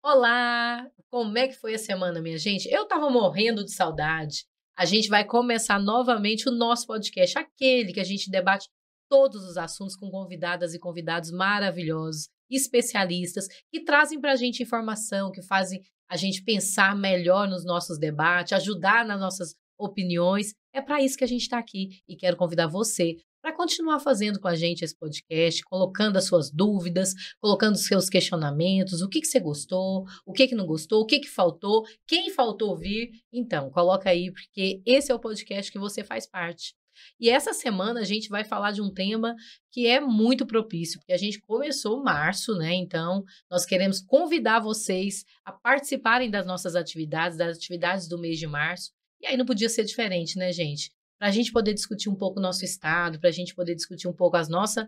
Olá! Como é que foi a semana, minha gente? Eu estava morrendo de saudade. A gente vai começar novamente o nosso podcast, aquele que a gente debate todos os assuntos com convidadas e convidados maravilhosos, especialistas, que trazem para a gente informação, que fazem a gente pensar melhor nos nossos debates, ajudar nas nossas opiniões. É para isso que a gente está aqui e quero convidar você para continuar fazendo com a gente esse podcast, colocando as suas dúvidas, colocando os seus questionamentos, o que você gostou, o que não gostou, o que faltou, quem faltou ouvir. Então, coloca aí, porque esse é o podcast que você faz parte. E essa semana a gente vai falar de um tema que é muito propício, porque a gente começou março, né? Então, nós queremos convidar vocês a participarem das nossas atividades, das atividades do mês de março. E aí não podia ser diferente, né, gente? Para a gente poder discutir um pouco o nosso estado, para a gente poder discutir um pouco a nossa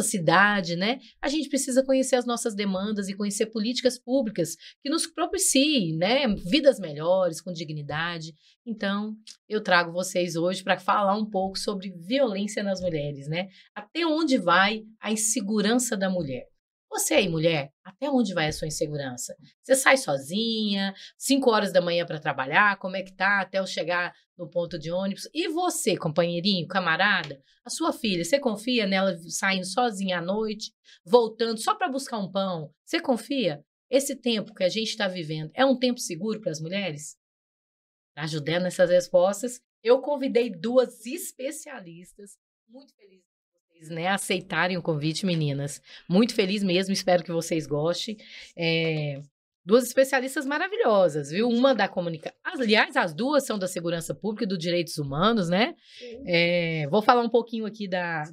cidade, né? A gente precisa conhecer as nossas demandas e conhecer políticas públicas que nos propiciem, né? Vidas melhores, com dignidade. Então, eu trago vocês hoje para falar um pouco sobre violência nas mulheres, né? Até onde vai a insegurança da mulher? Você aí, mulher, até onde vai a sua insegurança? Você sai sozinha, 5 horas da manhã para trabalhar, como é que tá até eu chegar no ponto de ônibus? E você, companheirinho, camarada, a sua filha, você confia nela saindo sozinha à noite, voltando só para buscar um pão? Você confia? Esse tempo que a gente está vivendo é um tempo seguro para as mulheres? Ajudando nessas respostas, eu convidei 2 especialistas, muito felizes de vocês, né, aceitarem o convite, meninas. Muito feliz mesmo, espero que vocês gostem. 2 especialistas maravilhosas, viu? Uma da comunicação. Aliás, as 2 são da segurança pública e dos direitos humanos, né? Vou falar um pouquinho aqui da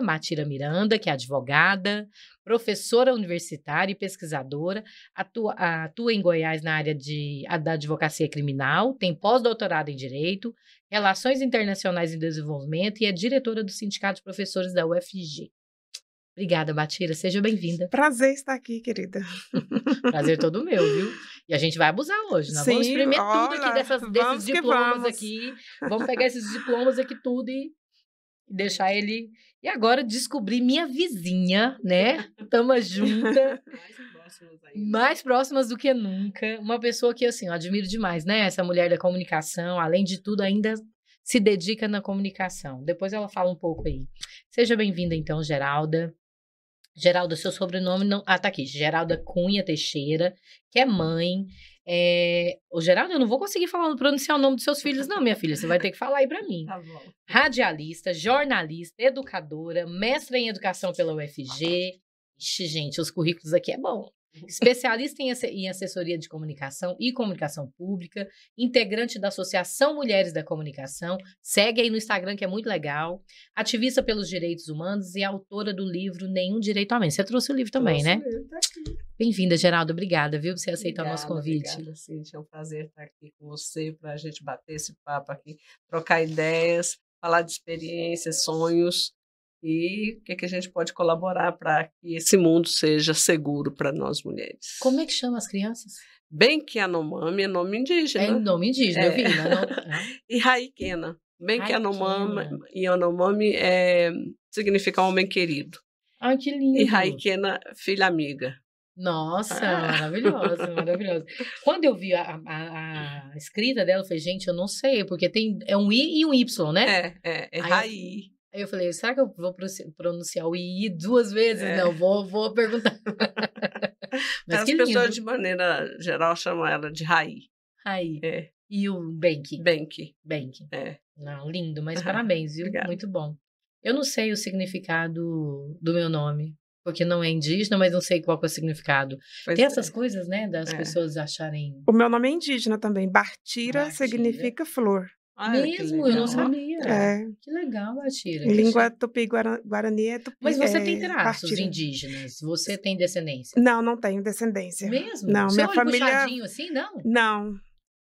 Matira Miranda, que é advogada, professora universitária e pesquisadora, atua em Goiás na área da advocacia criminal, tem pós-doutorado em Direito, Relações Internacionais em Desenvolvimento e é diretora do Sindicato de Professores da UFG. Obrigada, Matira, seja bem-vinda. Prazer estar aqui, querida. Prazer todo meu, viu? E a gente vai abusar hoje, nós vamos Sim, espremer tudo aqui olha, desses vamos que diplomas vamos. aqui, vamos pegar esses diplomas aqui tudo e deixar ele. E agora descobrir minha vizinha, né? Tamo junta. Mais próximas do que nunca. Uma pessoa que, assim, eu admiro demais, né? Essa mulher da comunicação, além de tudo, ainda se dedica na comunicação. Depois ela fala um pouco aí. Seja bem-vinda, então, Geralda. Geralda, seu sobrenome não. Ah, tá aqui. Geralda Cunha Teixeira, que é mãe. Ô, Geralda, eu não vou conseguir pronunciar o nome dos seus filhos, não, minha filha. Você vai ter que falar aí para mim. Tá bom. Radialista, jornalista, educadora, mestra em educação pela UFG. Ixi, gente, os currículos aqui é bom. Especialista em assessoria de comunicação e comunicação pública, integrante da Associação Mulheres da Comunicação, segue aí no Instagram que é muito legal, ativista pelos direitos humanos e autora do livro Nenhum Direito a Menos. Você trouxe o livro também, né? Tá aqui. Bem-vinda, Geraldo, obrigada, viu, por você aceitar o nosso convite. Obrigada, Cíntia, é um prazer estar aqui com você, para a gente bater esse papo aqui, trocar ideias, falar de experiências, sonhos, e o que a gente pode colaborar para que esse mundo seja seguro para nós mulheres. Como é que chama as crianças? Benki Yanomami é nome indígena. É nome indígena, eu vi. E Raikena. Benki Raikena. Yanomami significa homem querido. Ai, que lindo. E Raikena, filha amiga. Nossa, maravilhosa, maravilhosa. Quando eu vi a escrita dela, eu falei, gente, eu não sei, porque é um I e um Y, né? É Rai. Aí eu falei, será que eu vou pronunciar o I 2 vezes? Não, vou perguntar. Mas As que lindo. pessoas, de maneira geral, chamam ela de Rai. Rai. É. E o Benki? Benki. É. Não, lindo, mas parabéns, viu? Obrigada. Muito bom. Eu não sei o significado do meu nome, porque não é indígena, mas não sei qual que é o significado. Tem essas coisas, né, das pessoas acharem... O meu nome é indígena também. Bartira significa flor. Mesmo? Eu não sabia. Que legal, Batira. Em língua tupi-guarani é tupi. Mas você tem traços indígenas? Você tem descendência? Não tenho descendência. Mesmo? Não, minha família... puxadinho assim, não? Não.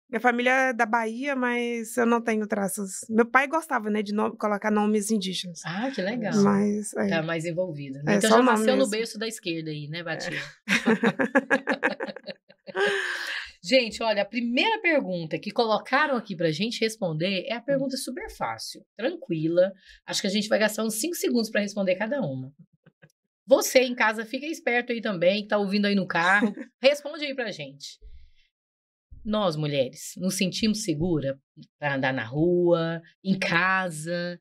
Minha família é da Bahia, mas eu não tenho traços. Meu pai gostava, né, de colocar nomes indígenas. Ah, que legal. Mas... Tá mais envolvida. Né? Então já nasceu no berço da esquerda aí, né, Batira? Gente, olha, a primeira pergunta que colocaram aqui pra gente responder é a pergunta super fácil, tranquila. Acho que a gente vai gastar uns 5 segundos para responder cada uma. Você em casa, fica esperto aí também, que tá ouvindo aí no carro. Responde aí pra gente. Nós, mulheres, nos sentimos segura para andar na rua, em casa,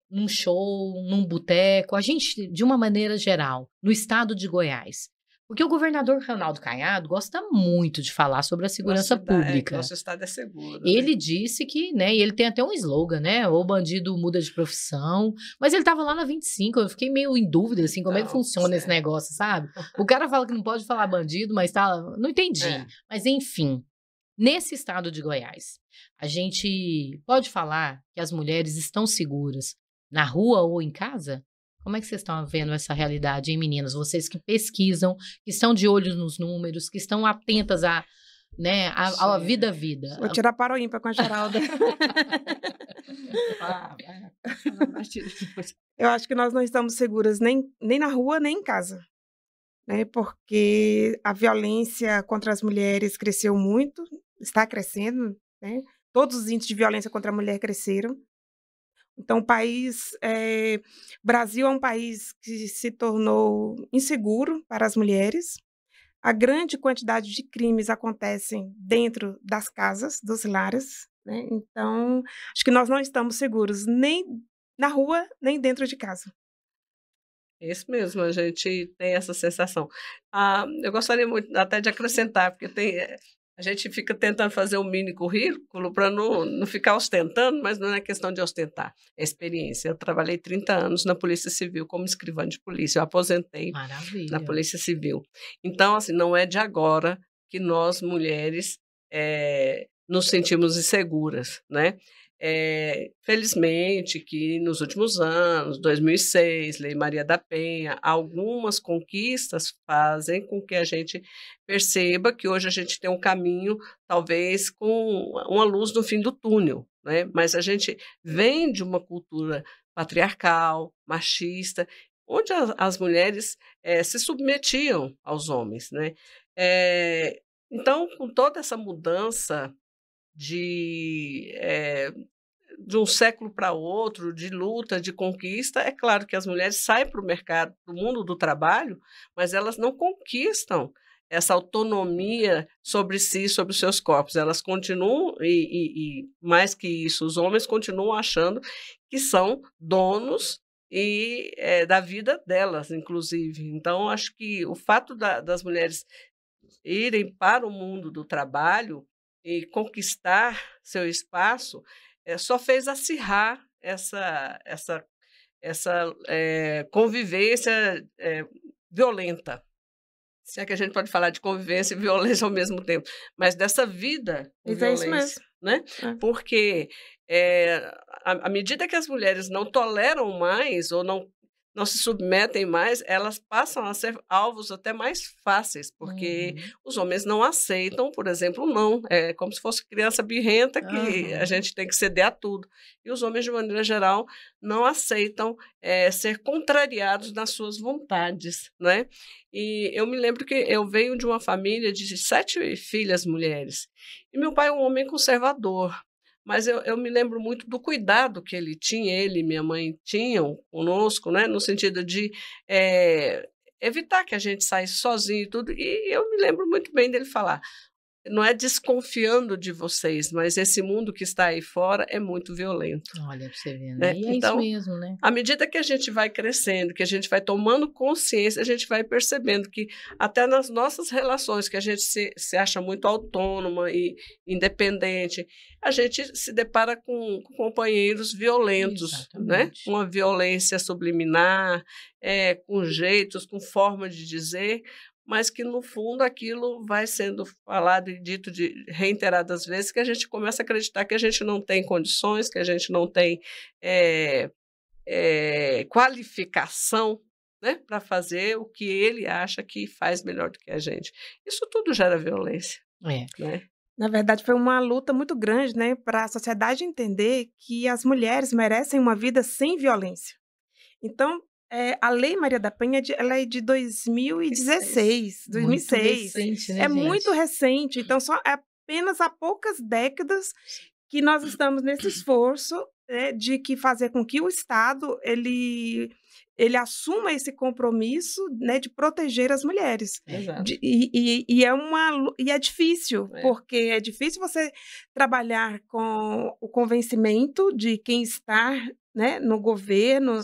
num show, num boteco, a gente, de uma maneira geral, no estado de Goiás. Porque o governador Ronaldo Caiado gosta muito de falar sobre a segurança pública. Nosso estado é seguro. Ele disse que, né, e ele tem até um slogan, né, o bandido muda de profissão, mas ele estava lá na 25, eu fiquei meio em dúvida, assim, como é que funciona esse negócio, sabe? O cara fala que não pode falar bandido, mas tá, não entendi. Mas enfim, nesse estado de Goiás, a gente pode falar que as mulheres estão seguras na rua ou em casa? Como é que vocês estão vendo essa realidade, hein, meninas? Vocês que pesquisam, que estão de olho nos números, que estão atentas à, né, à vida. Vou tirar para o ímpar com a Geralda. Eu acho que nós não estamos seguras nem na rua, nem em casa. Né, porque a violência contra as mulheres cresceu muito, está crescendo, né? Todos os índices de violência contra a mulher cresceram. Então, o Brasil é um país que se tornou inseguro para as mulheres. A grande quantidade de crimes acontecem dentro das casas, dos lares, né? Então, acho que nós não estamos seguros nem na rua, nem dentro de casa. Isso mesmo, a gente tem essa sensação. Eu gostaria muito até de acrescentar, porque a gente fica tentando fazer um mini currículo para não ficar ostentando, mas não é questão de ostentar, é experiência. Eu trabalhei 30 anos na Polícia Civil como escrivã de polícia, eu aposentei na Polícia Civil. Então, assim, não é de agora que nós, mulheres, nos sentimos inseguras, né? Felizmente que nos últimos anos, 2006, Lei Maria da Penha, algumas conquistas fazem com que a gente perceba que hoje a gente tem um caminho, talvez com uma luz no fim do túnel, né? Mas a gente vem de uma cultura patriarcal, machista, onde as mulheres se submetiam aos homens, né? Então, com toda essa mudança de um século para outro, de luta, de conquista, é claro que as mulheres saem para o mercado, para o mundo do trabalho, mas elas não conquistam essa autonomia sobre si, sobre os seus corpos. Elas continuam, e mais que isso, os homens continuam achando que são donos da vida delas, inclusive. Então, acho que o fato das mulheres irem para o mundo do trabalho e conquistar seu espaço só fez acirrar essa convivência violenta. Se é que a gente pode falar de convivência e violência ao mesmo tempo, mas dessa vida com violência, isso mesmo. Né? Porque à medida que as mulheres não toleram mais ou não se submetem mais, elas passam a ser alvos até mais fáceis, porque os homens não aceitam, por exemplo, não. É como se fosse criança birrenta que a gente tem que ceder a tudo. E os homens, de maneira geral, não aceitam ser contrariados nas suas vontades, né? E eu me lembro que eu venho de uma família de 7 filhas mulheres. E meu pai é um homem conservador. Mas eu me lembro muito do cuidado que ele e minha mãe tinham conosco, né, no sentido de evitar que a gente saísse sozinho e tudo. E eu me lembro muito bem dele falar: não é desconfiando de vocês, mas esse mundo que está aí fora é muito violento. Olha, para você ver, né? E então, isso mesmo, né? À medida que a gente vai crescendo, que a gente vai tomando consciência, a gente vai percebendo que até nas nossas relações, que a gente se acha muito autônoma e independente, a gente se depara com companheiros violentos, né? Uma violência subliminar, com jeitos, com forma de dizer, mas que, no fundo, aquilo vai sendo falado e dito reiteradas vezes, que a gente começa a acreditar que a gente não tem condições, que a gente não tem qualificação, né, para fazer o que ele acha que faz melhor do que a gente. Isso tudo gera violência. Né? Na verdade, foi uma luta muito grande, né, para a sociedade entender que as mulheres merecem uma vida sem violência. Então, a Lei Maria da Penha ela é de 2016, 2006. Muito recente, né, muito recente. Então, apenas há poucas décadas que nós estamos nesse esforço de fazer com que o Estado ele ele assuma esse compromisso, né, de proteger as mulheres. Exato. E é difícil, porque é difícil você trabalhar com o convencimento de quem está, né, no governo,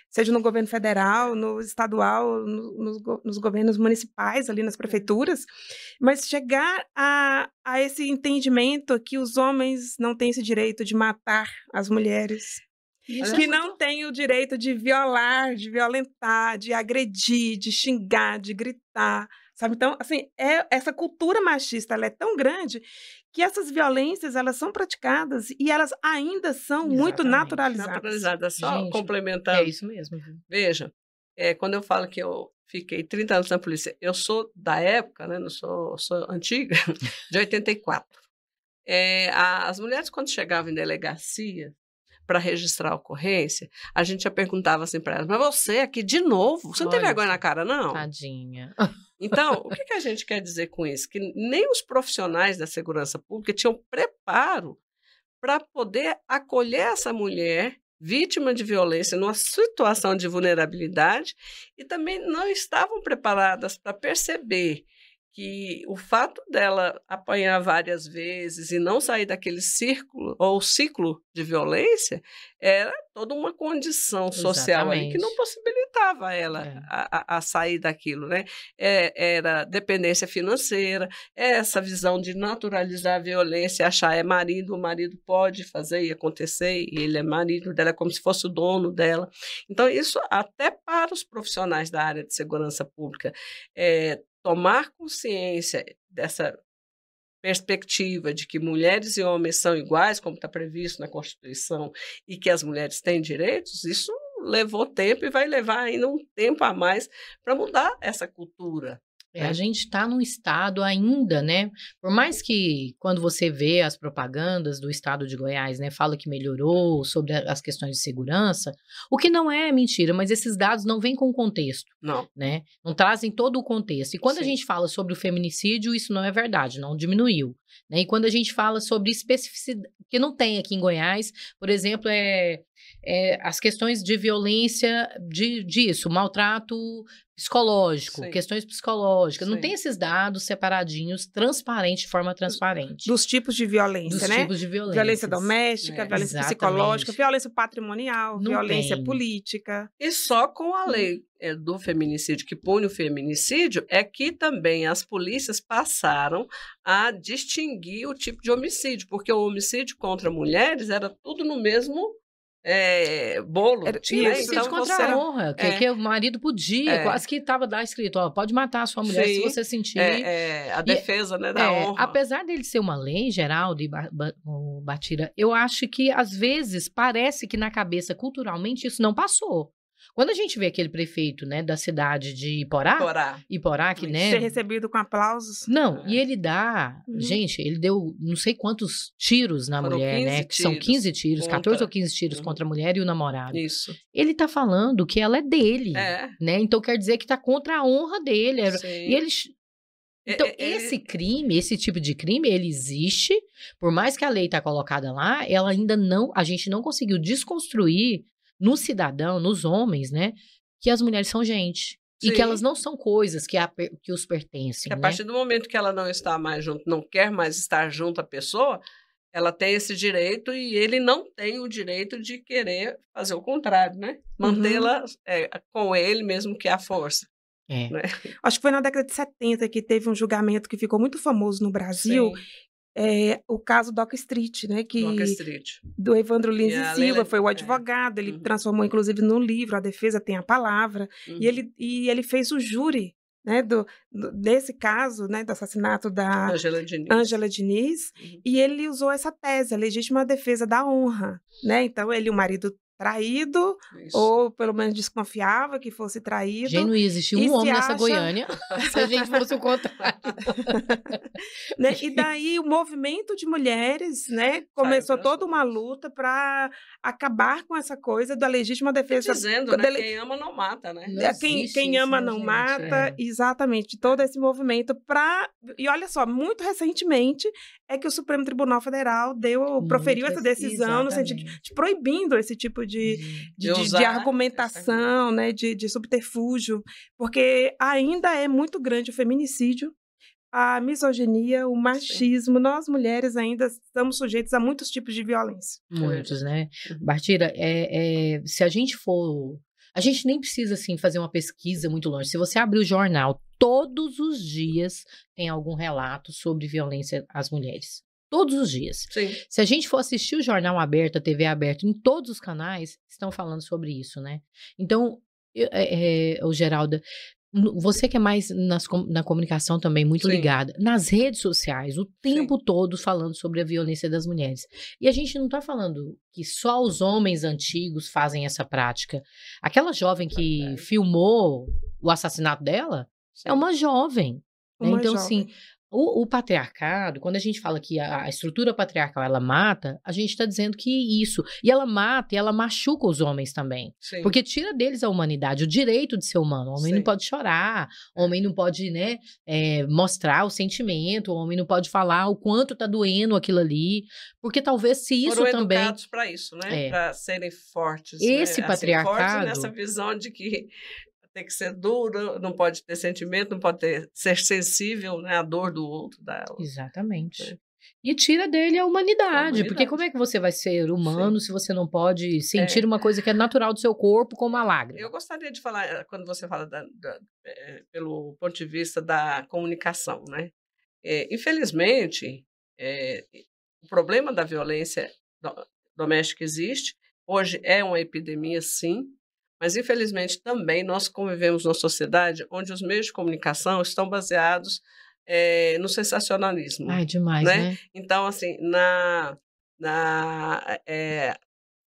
seja no governo federal, no estadual, nos governos municipais, ali nas prefeituras, mas chegar a esse entendimento que os homens não têm esse direito de matar as mulheres, que não têm o direito de violar, de violentar, de agredir, de xingar, de gritar, sabe? Então, assim, essa cultura machista, ela é tão grande que essas violências, elas são praticadas e elas ainda são muito naturalizadas. Só Gente, complementando. É isso mesmo. Veja, quando eu falo que eu fiquei 30 anos na polícia, eu sou da época, né, não sou antiga, de 84. As mulheres, quando chegavam em delegacia para registrar a ocorrência, a gente já perguntava assim para elas, mas você aqui de novo? Você não tem vergonha na cara, não? Tadinha. Então, o que a gente quer dizer com isso? Que nem os profissionais da segurança pública tinham preparo para poder acolher essa mulher vítima de violência numa situação de vulnerabilidade e também não estavam preparadas para perceber que o fato dela apanhar várias vezes e não sair daquele círculo ou ciclo de violência era toda uma condição social ali que não possibilitava ela a sair daquilo, né? Era dependência financeira, essa visão de naturalizar a violência, achar marido, o marido pode fazer e acontecer, e ele é marido dela, é como se fosse o dono dela. Então, isso até para os profissionais da área de segurança pública tomar consciência dessa perspectiva de que mulheres e homens são iguais, como está previsto na Constituição, e que as mulheres têm direitos, isso levou tempo e vai levar ainda um tempo a mais para mudar essa cultura. A gente está num estado ainda, né? Por mais que quando você vê as propagandas do estado de Goiás, né, fala que melhorou sobre as questões de segurança, o que não é mentira, mas esses dados não vêm com o contexto. Não. Né? Não trazem todo o contexto. E quando a gente fala sobre o feminicídio, isso não é verdade, não diminuiu. Né? E quando a gente fala sobre especificidade, que não tem aqui em Goiás, por exemplo, as questões de violência disso, maltrato psicológico, questões psicológicas. Não tem esses dados separadinhos, transparentes, de forma transparente. Dos tipos de violência, né? Tipos de violência. Violência doméstica, violência psicológica, violência patrimonial, violência política. E só com a lei do feminicídio, que pune o feminicídio, é que também as polícias passaram a distinguir o tipo de homicídio, porque o homicídio contra mulheres era tudo no mesmo bolo. Tinha homicídio contra a honra, que o marido podia, quase que estava lá escrito, pode matar a sua mulher se você sentir. A defesa, né, da honra. Apesar dele ser uma lei geral, de Batira, eu acho que às vezes parece que na cabeça, culturalmente, isso não passou. Quando a gente vê aquele prefeito, né, da cidade de Iporá, que, né... Ser recebido com aplausos. Não, e ele dá... Gente, ele deu não sei quantos tiros na mulher, né? Que são 15 tiros, 14 ou 15 tiros contra a mulher e o namorado. Isso. Ele tá falando que ela é dele, né? Então quer dizer que tá contra a honra dele. E ele... Então, esse crime, esse tipo de crime, ele existe. Por mais que a lei tá colocada lá, ela ainda não... A gente não conseguiu desconstruir no cidadão, nos homens, né, que as mulheres são gente. Sim. E que elas não são coisas que os pertencem. Que a partir do momento que ela não está mais junto, não quer mais estar junto à pessoa, ela tem esse direito e ele não tem o direito de querer fazer o contrário, né? Mantê-la com ele mesmo que à força. Né? Acho que foi na década de 70 que teve um julgamento que ficou muito famoso no Brasil. Sim. O caso Doc Street, né? Do Evandro Lins e Silva, foi o advogado, ele transformou inclusive no livro, A Defesa Tem a Palavra, e ele fez o júri, né, desse caso, né, do assassinato da Ângela Diniz, e ele usou essa tese, a legítima defesa da honra, né? Então, o marido traído, ou pelo menos desconfiava que fosse traído. Gente, não ia existir um homem nessa Goiânia se a gente fosse o contrário. Né? E daí o movimento de mulheres, né, começou toda uma luta para acabar com essa coisa da legítima defesa. Dizendo, né, quem ama não mata, né? Quem ama não mata, exatamente, todo esse movimento e olha só, muito recentemente é que o Supremo Tribunal Federal proferiu essa decisão no sentido de proibindo esse tipo de argumentação, né, de subterfúgio, porque ainda é muito grande o feminicídio, a misoginia, o machismo. Sim. Nós, mulheres, ainda estamos sujeitos a muitos tipos de violência. Muitos, né? Bartira, se a gente for... A gente nem precisa, assim, fazer uma pesquisa muito longe. Se você abrir o jornal, todos os dias tem algum relato sobre violência às mulheres. Todos os dias. Sim. Se a gente for assistir o jornal aberto, a TV aberta, em todos os canais, estão falando sobre isso, né? Então, Geralda, você que é mais na comunicação também, muito Sim. ligada, nas redes sociais, o tempo Sim. todo falando sobre a violência das mulheres. E a gente não está falando que só os homens antigos fazem essa prática. Aquela jovem que filmou o assassinato dela Sim. é uma jovem. Né? Então, assim, o patriarcado, quando a gente fala que a estrutura patriarcal, ela mata, a gente está dizendo que isso. E ela mata e ela machuca os homens também. Sim. Porque tira deles a humanidade, o direito de ser humano. O homem Sim. não pode chorar, o homem não pode, né, mostrar o sentimento, o homem não pode falar o quanto tá doendo aquilo ali. Porque talvez se isso Foram também... educados para isso, né? Para serem fortes. Esse né? patriarcado... Fortes nessa visão de que... tem que ser duro, não pode ter sentimento, não pode ser sensível, né, à dor do outro. Exatamente. E tira dele a humanidade, porque como é que você vai ser humano Sim. se você não pode sentir uma coisa que é natural do seu corpo, como a lágrima? Eu gostaria de falar, quando você fala pelo ponto de vista da comunicação, né? Infelizmente, o problema da violência doméstica existe, hoje é uma epidemia, sim, mas, infelizmente, também nós convivemos numa sociedade onde os meios de comunicação estão baseados no sensacionalismo. Ai, demais, né? Então, assim,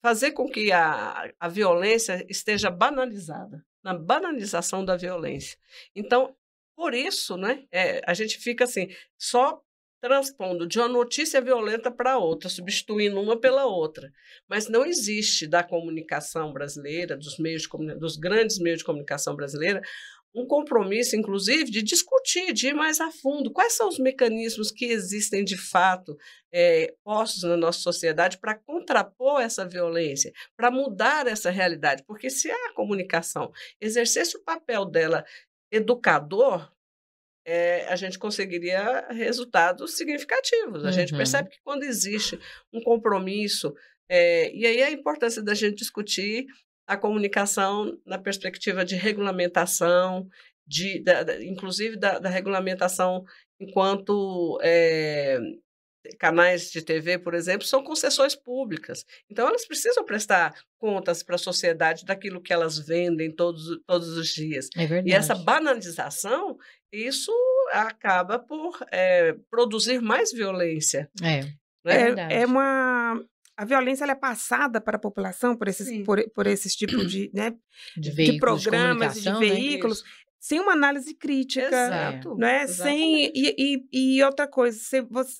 fazer com que a violência esteja banalizada, na banalização da violência. Então, por isso, né, a gente fica assim, só transpondo de uma notícia violenta para outra, substituindo uma pela outra. Mas não existe da comunicação brasileira, dos grandes meios de comunicação brasileira, um compromisso, inclusive, de discutir, de ir mais a fundo. Quais são os mecanismos que existem, de fato, postos na nossa sociedade para contrapor essa violência, para mudar essa realidade? Porque se a comunicação exercesse o papel dela educador, a gente conseguiria resultados significativos. A gente percebe que quando existe um compromisso, e aí a importância da gente discutir a comunicação na perspectiva de regulamentação, inclusive da regulamentação enquanto canais de TV, por exemplo, são concessões públicas. Então, elas precisam prestar contas para a sociedade daquilo que elas vendem todos os dias. É verdade. E essa banalização, isso acaba por produzir mais violência. É verdade. A violência ela é passada para a população por esses tipos de, né, de programas e de veículos, né? Sem uma análise crítica. Exato. Né? E outra coisa,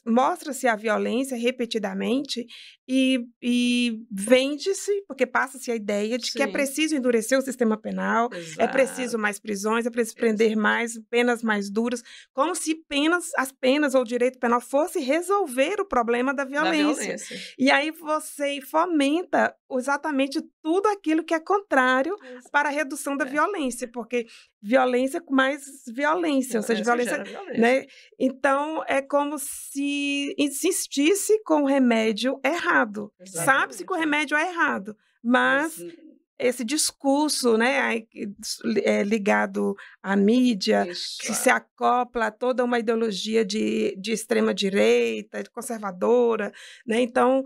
mostra-se a violência repetidamente e vende-se, porque passa-se a ideia de que é preciso endurecer o sistema penal, Exato. É preciso mais prisões, é preciso prender mais, penas mais duras, como se as penas ou o direito penal fosse resolver o problema da violência. E aí você fomenta exatamente tudo aquilo que é contrário para a redução da violência, porque violência com mais violência, ou seja, violência. Né? Então, é como se insistisse com o remédio errado. Sabe-se que o remédio é errado, mas esse discurso, né, ligado à mídia, que se acopla a toda uma ideologia de extrema-direita, de conservadora, né? Então,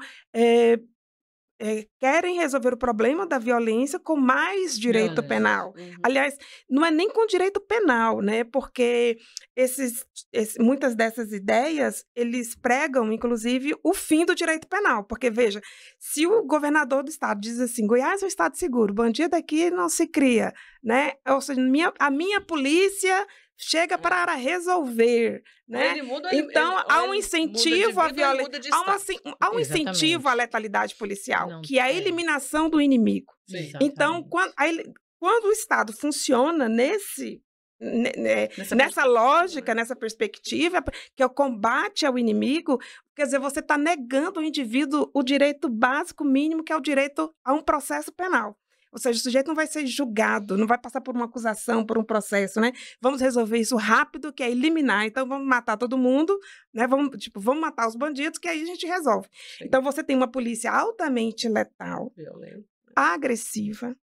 querem resolver o problema da violência com mais direito penal. Aliás, não é nem com direito penal, né? Porque muitas dessas ideias, eles pregam, inclusive, o fim do direito penal. Porque, veja, se o governador do estado diz assim, Goiás é um estado seguro, bandido aqui não se cria, né? Ou seja, a minha polícia chega para resolver, né? Então, há um incentivo à violência, há um incentivo à letalidade policial, que é a eliminação do inimigo. Então, quando o Estado funciona nesse nessa lógica, nessa perspectiva, que é o combate ao inimigo, quer dizer, você está negando ao indivíduo o direito básico mínimo, que é o direito a um processo penal. Ou seja, o sujeito não vai ser julgado, não vai passar por uma acusação, por um processo, né? Vamos resolver isso rápido, que é eliminar. Então, vamos matar todo mundo, né? Vamos matar os bandidos, que aí a gente resolve. Sim. Então, você tem uma polícia altamente letal, Violento. agressiva,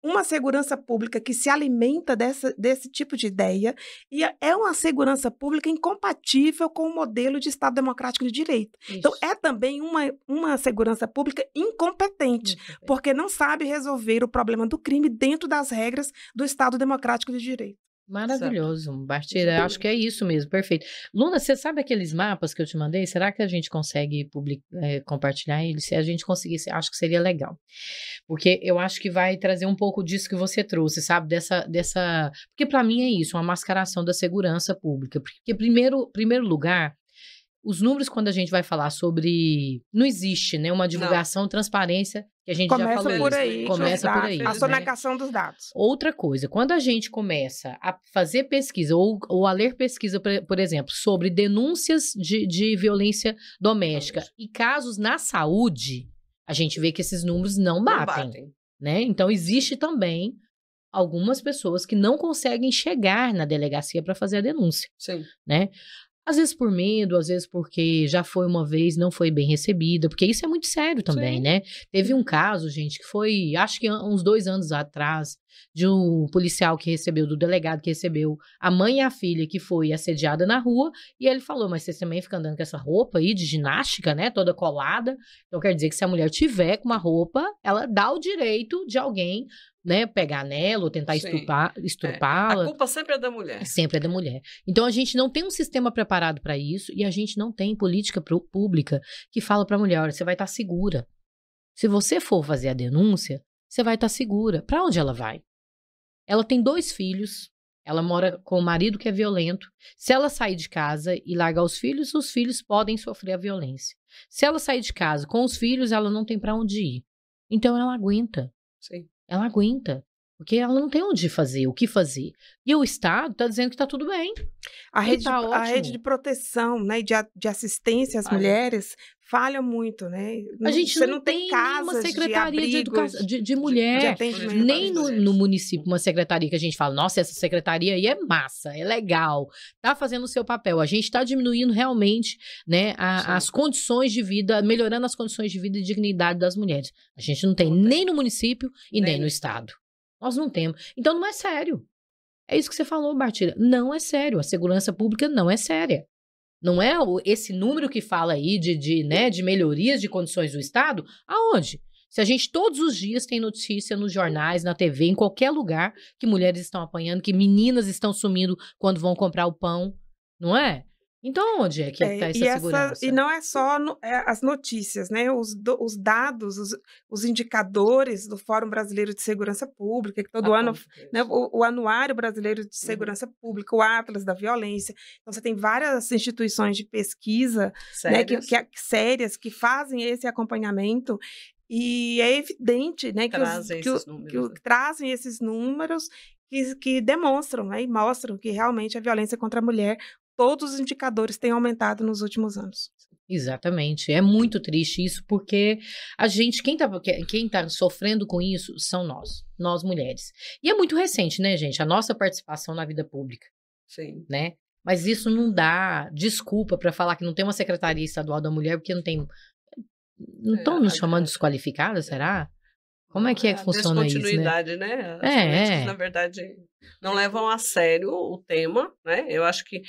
uma segurança pública que se alimenta desse tipo de ideia, e é uma segurança pública incompatível com o modelo de Estado democrático de direito. Isso. Então, é também uma segurança pública incompetente, porque não sabe resolver o problema do crime dentro das regras do Estado democrático de direito. Maravilhoso, Bartira. Acho que é isso mesmo, perfeito. Luna, você sabe aqueles mapas que eu te mandei? Será que a gente consegue compartilhar eles? Se a gente conseguisse, acho que seria legal. Porque eu acho que vai trazer um pouco disso que você trouxe, sabe? Porque para mim é isso, uma mascaração da segurança pública. Porque, primeiro lugar, os números, quando a gente vai falar sobre... Não existe, né? Uma divulgação, transparência, que a gente já falou por isso. aí. Começa por aí. A sonegação dos dados. Outra coisa, quando a gente começa a fazer pesquisa ou a ler pesquisa, por exemplo, sobre denúncias de violência doméstica e casos na saúde, a gente vê que esses números não batem. Né? Então, existe também algumas pessoas que não conseguem chegar na delegacia para fazer a denúncia. Sim. Né? Às vezes por medo, às vezes porque já foi uma vez, não foi bem recebida, porque isso é muito sério também, Sim. né? Teve um caso, gente, que foi, acho que uns 2 anos atrás, de um policial do delegado que recebeu a mãe e a filha que foi assediada na rua, e ele falou, mas você também fica andando com essa roupa aí de ginástica, né, toda colada, então quer dizer que se a mulher tiver com uma roupa, ela dá o direito de alguém, né, pegar nela ou tentar estrupá-la. A culpa sempre é da mulher. Sempre é da mulher. Então, a gente não tem um sistema preparado para isso e a gente não tem política pública que fala para a mulher, olha, você vai estar segura. Se você for fazer a denúncia, você vai estar segura. Para onde ela vai? Ela tem 2 filhos, ela mora com o marido que é violento. Se ela sair de casa e largar os filhos podem sofrer a violência. Se ela sair de casa com os filhos, ela não tem para onde ir. Então, ela aguenta. Sim. Ela aguenta, porque ela não tem o que fazer. E o Estado está dizendo que está tudo bem. A rede de proteção, né, e de assistência às mulheres falha muito, né? A gente não tem nenhuma secretaria de mulher, nem no município uma secretaria que a gente fala, nossa, essa secretaria aí é massa, é legal, tá fazendo o seu papel. A gente está diminuindo realmente, né, as condições de vida, melhorando as condições de vida e dignidade das mulheres. A gente não tem nem no município e nem no Estado. Nós não temos. Então não é sério. É isso que você falou, Bartira. Não é sério. A segurança pública não é séria. Não é esse número que fala aí de melhorias de condições do Estado? Aonde? Se a gente todos os dias tem notícia nos jornais, na TV, em qualquer lugar, que mulheres estão apanhando, que meninas estão sumindo quando vão comprar o pão, não é? Então, onde é que está essa segurança? E não é só as notícias, né? Os dados, os indicadores do Fórum Brasileiro de Segurança Pública, que todo ano, né, o Anuário Brasileiro de Segurança Pública, o Atlas da Violência. Então, você tem várias instituições de pesquisa sérias, né, sérias que fazem esse acompanhamento. E é evidente, né, que trazem esses números que demonstram, né, e mostram que realmente a violência contra a mulher, todos os indicadores têm aumentado nos últimos anos. Exatamente. É muito triste isso, porque a gente, quem tá sofrendo com isso são nós mulheres. E é muito recente, né, gente? A nossa participação na vida pública. Sim. Né? Mas isso não dá desculpa para falar que não tem uma Secretaria Estadual da Mulher, porque não tem... Não estão nos chamando de desqualificada, será? Como é que funciona isso, né? Descontinuidade, né? As políticas, na verdade, não levam a sério o tema, né? Eu acho que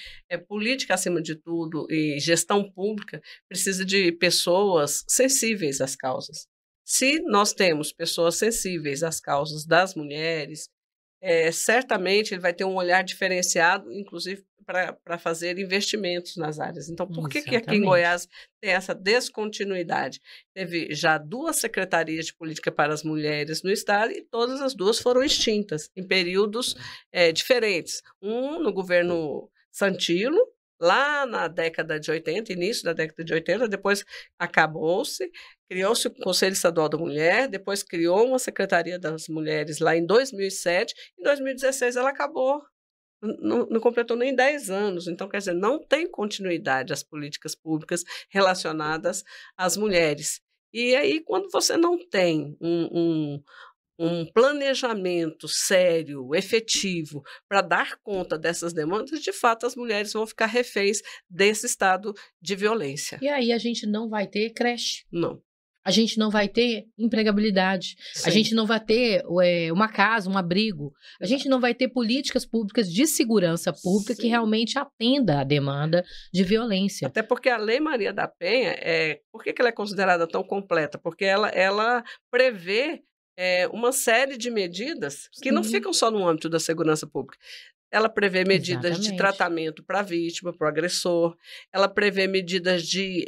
política, acima de tudo, e gestão pública precisa de pessoas sensíveis às causas. Se nós temos pessoas sensíveis às causas das mulheres, certamente ele vai ter um olhar diferenciado, inclusive para fazer investimentos nas áreas. Então, por que aqui em Goiás tem essa descontinuidade? Teve já 2 secretarias de política para as mulheres no estado e todas as 2 foram extintas em períodos diferentes. Um no governo Santilo, lá na década de 80, início da década de 80, depois acabou-se, criou-se o Conselho Estadual da Mulher, depois criou uma Secretaria das Mulheres lá em 2007, em 2016 ela acabou. não completou nem 10 anos. Então, quer dizer, não tem continuidade as políticas públicas relacionadas às mulheres. E aí, quando você não tem um planejamento sério, efetivo, para dar conta dessas demandas, de fato, as mulheres vão ficar reféns desse estado de violência. E aí a gente não vai ter creche. Não. A gente não vai ter empregabilidade. Sim. A gente não vai ter uma casa, um abrigo. A gente não vai ter políticas públicas de segurança pública que realmente atenda à demanda de violência. Até porque a Lei Maria da Penha, por que ela é considerada tão completa? Porque ela prevê uma série de medidas que não ficam só no âmbito da segurança pública. Ela prevê medidas de tratamento para a vítima, para o agressor. Ela prevê medidas de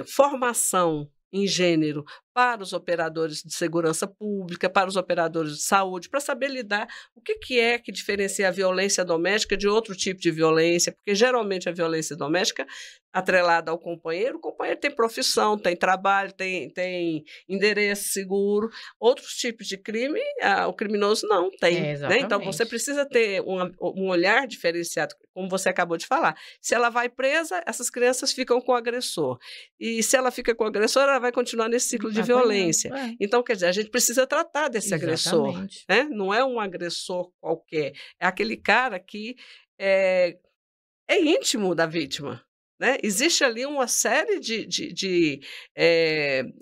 formação em gênero para os operadores de segurança pública, para os operadores de saúde, para saber lidar o que é que diferencia a violência doméstica de outro tipo de violência, porque geralmente a violência doméstica atrelada ao companheiro, o companheiro tem profissão, tem trabalho, tem endereço seguro. Outros tipos de crime, o criminoso não tem. Né? Então, você precisa ter um olhar diferenciado, como você acabou de falar. Se ela vai presa, essas crianças ficam com o agressor. E se ela fica com o agressor, ela vai continuar nesse ciclo de violência. Então, quer dizer, a gente precisa tratar desse agressor. Né? Não é um agressor qualquer, é aquele cara que é íntimo da vítima. Né? Existe ali uma série de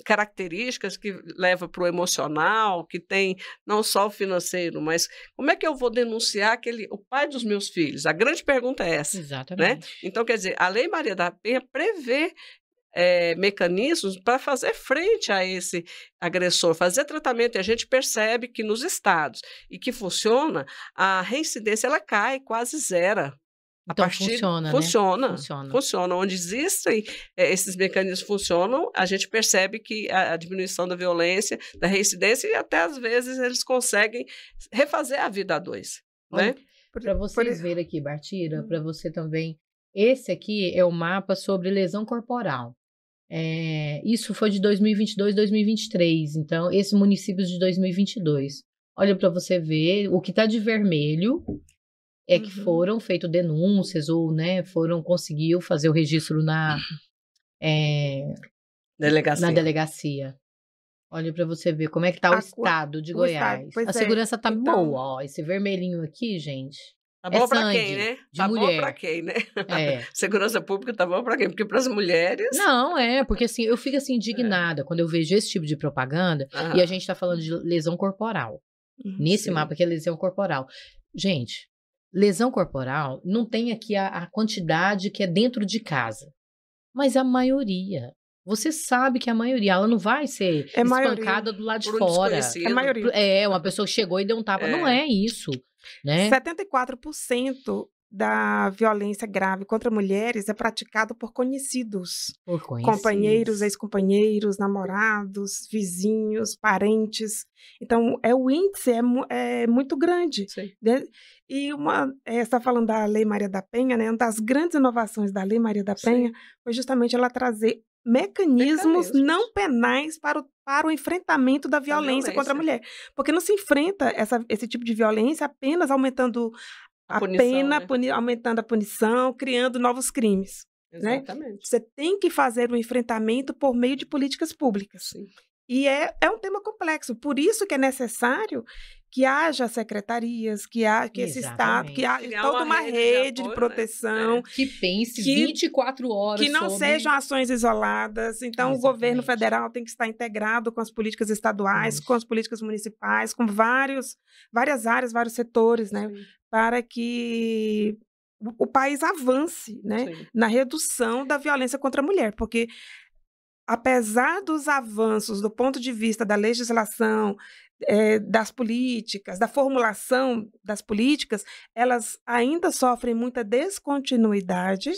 características que leva para o emocional, que tem não só o financeiro, mas como é que eu vou denunciar o pai dos meus filhos? A grande pergunta é essa. Exatamente. Né? Então, quer dizer, a Lei Maria da Penha prevê mecanismos para fazer frente a esse agressor, fazer tratamento, e a gente percebe que nos estados e que funciona, a reincidência ela cai, quase zero. Então funciona, né? Funciona. Onde existem esses mecanismos funcionam, a gente percebe que a diminuição da violência, da reincidência, e até às vezes eles conseguem refazer a vida a dois. Né? Para vocês verem aqui, Bartira, para você também, esse aqui é o mapa sobre lesão corporal. Isso foi de 2022, 2023, então esse município de 2022. Olha para você ver, o que está de vermelho que foram feitas denúncias ou, né, conseguiu fazer o registro na delegacia. Olha para você ver como é que está o estado de Goiás. A segurança está boa, ó, esse vermelhinho aqui, gente. Tá bom para quem, né? Tá bom para quem, né? Segurança pública tá bom para quem? Porque para as mulheres... Não, porque assim, eu fico assim indignada quando eu vejo esse tipo de propaganda e a gente está falando de lesão corporal. Nesse mapa aqui é lesão corporal. Gente, lesão corporal não tem aqui a quantidade que é dentro de casa, mas a maioria. Você sabe que a maioria, ela não vai ser espancada do lado de fora. É a maioria. Uma pessoa que chegou e deu um tapa. Não é isso. Né? 74% da violência grave contra mulheres é praticado por conhecidos. Companheiros, ex-companheiros, namorados, vizinhos, parentes. Então, o índice é muito grande. Né? E você está falando da Lei Maria da Penha, né? Uma das grandes inovações da Lei Maria da Penha foi justamente ela trazer mecanismos não penais para o enfrentamento da violência contra a mulher. Porque não se enfrenta esse tipo de violência apenas aumentando a pena, né? Aumentando a punição, criando novos crimes. Exatamente. Né? Você tem que fazer o enfrentamento por meio de políticas públicas. Sim. E é um tema complexo. Por isso que é necessário que haja secretarias, que esse Estado, que haja toda uma rede de proteção. Né? Que pense 24 horas que não sejam ações isoladas. Então, o governo federal tem que estar integrado com as políticas estaduais, com as políticas municipais, com várias áreas, vários setores, né? Para que o país avance, né? Na redução da violência contra a mulher. Porque, apesar dos avanços do ponto de vista da legislação, das políticas, da formulação das políticas, elas ainda sofrem muita descontinuidade,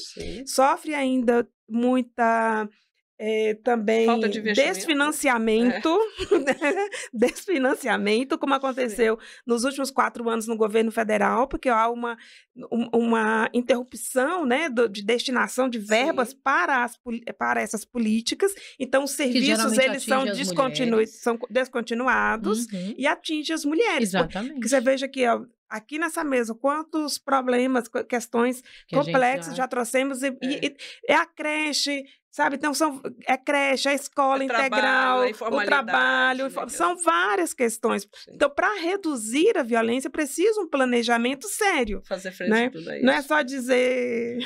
sofrem ainda muita também falta de desfinanciamento, desfinanciamento, como aconteceu nos últimos 4 anos no governo federal, porque há uma interrupção, né, de destinação de verbas para essas políticas. Então, os serviços eles são descontinuados e atingem as mulheres. Exatamente. Porque você veja que aqui nessa mesa, quantos problemas, questões Que a gente complexas já- já trouxemos, e é a creche, sabe? Então, é creche, a escola integral, a o informalidade, trabalho, né? são várias questões. Sim. Então, para reduzir a violência, precisa um planejamento sério. Fazer frente Né? a tudo isso. Não é só dizer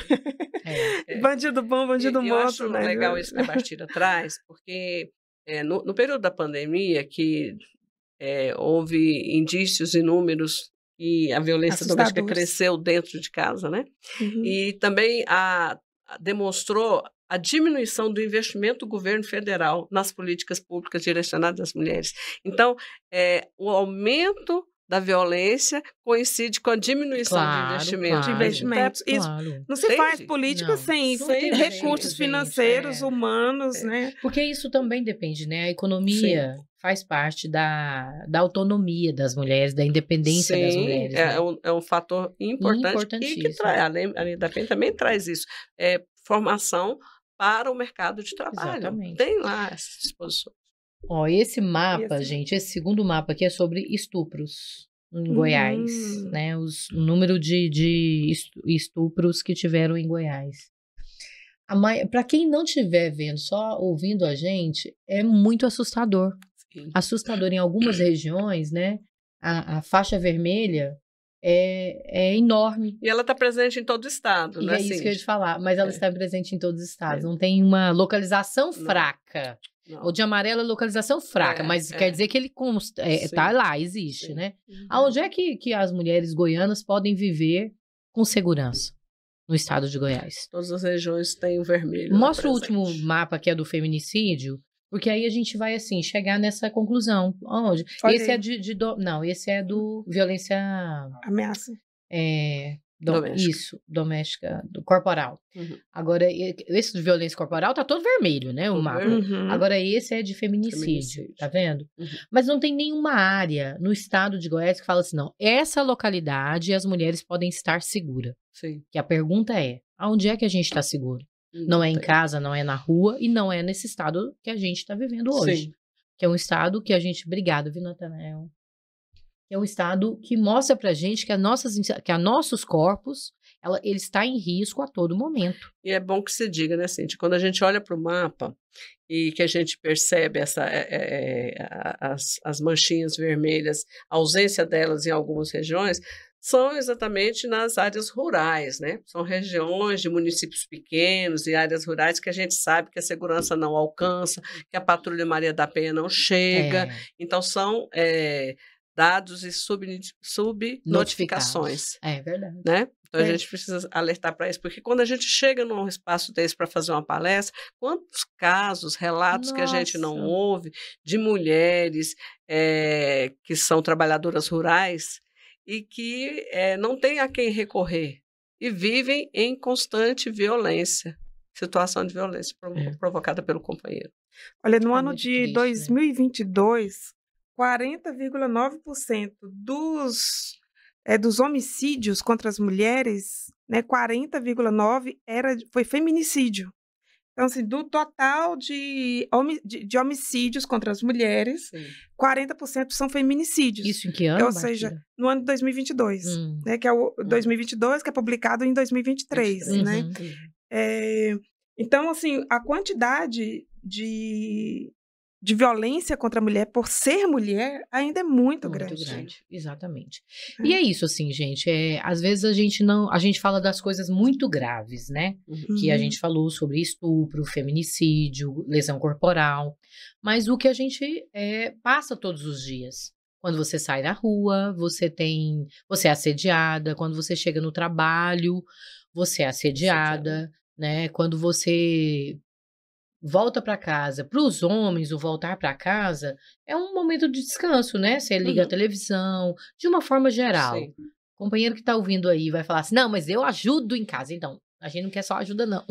bandido bom, bandido Eu morto. acho né? legal isso que a Bastida traz, porque no período da pandemia, que houve indícios e números e a violência doméstica cresceu dentro de casa, né? Uhum. E também demonstrou a diminuição do investimento do governo federal nas políticas públicas direcionadas às mulheres. Então, o aumento da violência coincide com a diminuição de investimento. De investimentos. Isso não se faz política sem recursos financeiros, humanos, né? Porque isso também depende, né? A economia faz parte da autonomia das mulheres, da independência das mulheres. Né? É um fator importante e que a lei da PEN também traz isso. Formação para o mercado de trabalho. Exatamente. Tem lá essas disposições. Ó, esse mapa, gente, esse segundo mapa aqui é sobre estupros em Goiás, né? O número de estupros que tiveram em Goiás. Para quem não estiver vendo, só ouvindo a gente, é muito assustador. Sim. Assustador em algumas regiões, né? A faixa vermelha é enorme. E ela está presente em todo o estado, né? É isso que eu ia te falar, mas ela está presente em todos os estados. Não tem uma localização fraca. Não. O de amarelo é localização fraca, mas quer dizer que ele tá lá, existe, né? Uhum. Aonde é que as mulheres goianas podem viver com segurança? No estado de Goiás. Todas as regiões têm o vermelho. Mostra o último mapa, que é do feminicídio, porque aí a gente vai, assim, chegar nessa conclusão. Onde? Esse é não, esse é do violência... Ameaça. Doméstica. Isso, doméstica, corporal. Uhum. Agora, esse de violência corporal tá todo vermelho, né, o mapa. Uhum. Agora, esse é de feminicídio, tá vendo? Uhum. Mas não tem nenhuma área no estado de Goiás que fala assim, não, essa localidade as mulheres podem estar seguras. Sim. Que a pergunta é, aonde é que a gente está seguro? Não é em casa, não é na rua e não é nesse estado que a gente está vivendo hoje. Sim. Que é um estado que a gente... Obrigada, viu, Natanael? É um estado que mostra pra gente que nossos corpos, ele está em risco a todo momento. E é bom que se diga, né, Cíntia? Quando a gente olha para o mapa e que a gente percebe as manchinhas vermelhas, a ausência delas em algumas regiões, são exatamente nas áreas rurais, né? São regiões de municípios pequenos e áreas rurais que a gente sabe que a segurança não alcança, que a Patrulha Maria da Penha não chega. Então, são... dados e subnotificações. É verdade. Né? Então, a gente precisa alertar para isso, porque quando a gente chega num espaço desse para fazer uma palestra, quantos casos, relatos que a gente não ouve de mulheres que são trabalhadoras rurais e que não têm a quem recorrer e vivem em constante violência, situação de violência provocada pelo companheiro. Olha, no ano de 2022... 40,9% dos homicídios contra as mulheres, né, 40,9% foi feminicídio. Então, assim, do total de homicídios contra as mulheres, 40% são feminicídios. Isso em que ano, ou seja, no ano de 2022, né, que é o 2022, que é publicado em 2023, né? Então, assim, a quantidade de violência contra a mulher por ser mulher ainda é muito grande. Exatamente. E é isso, assim, gente, às vezes a gente fala das coisas muito graves, né? Que a gente falou sobre estupro, feminicídio, lesão corporal, mas o que a gente passa todos os dias. Quando você sai na rua, você é assediada, quando você chega no trabalho, você é assediada, né? Quando você volta para casa, para os homens, o voltar para casa é um momento de descanso, né? Você liga a televisão, de uma forma geral. Sim. O companheiro que está ouvindo aí vai falar assim, não, mas eu ajudo em casa. Então, a gente não quer só ajuda, não.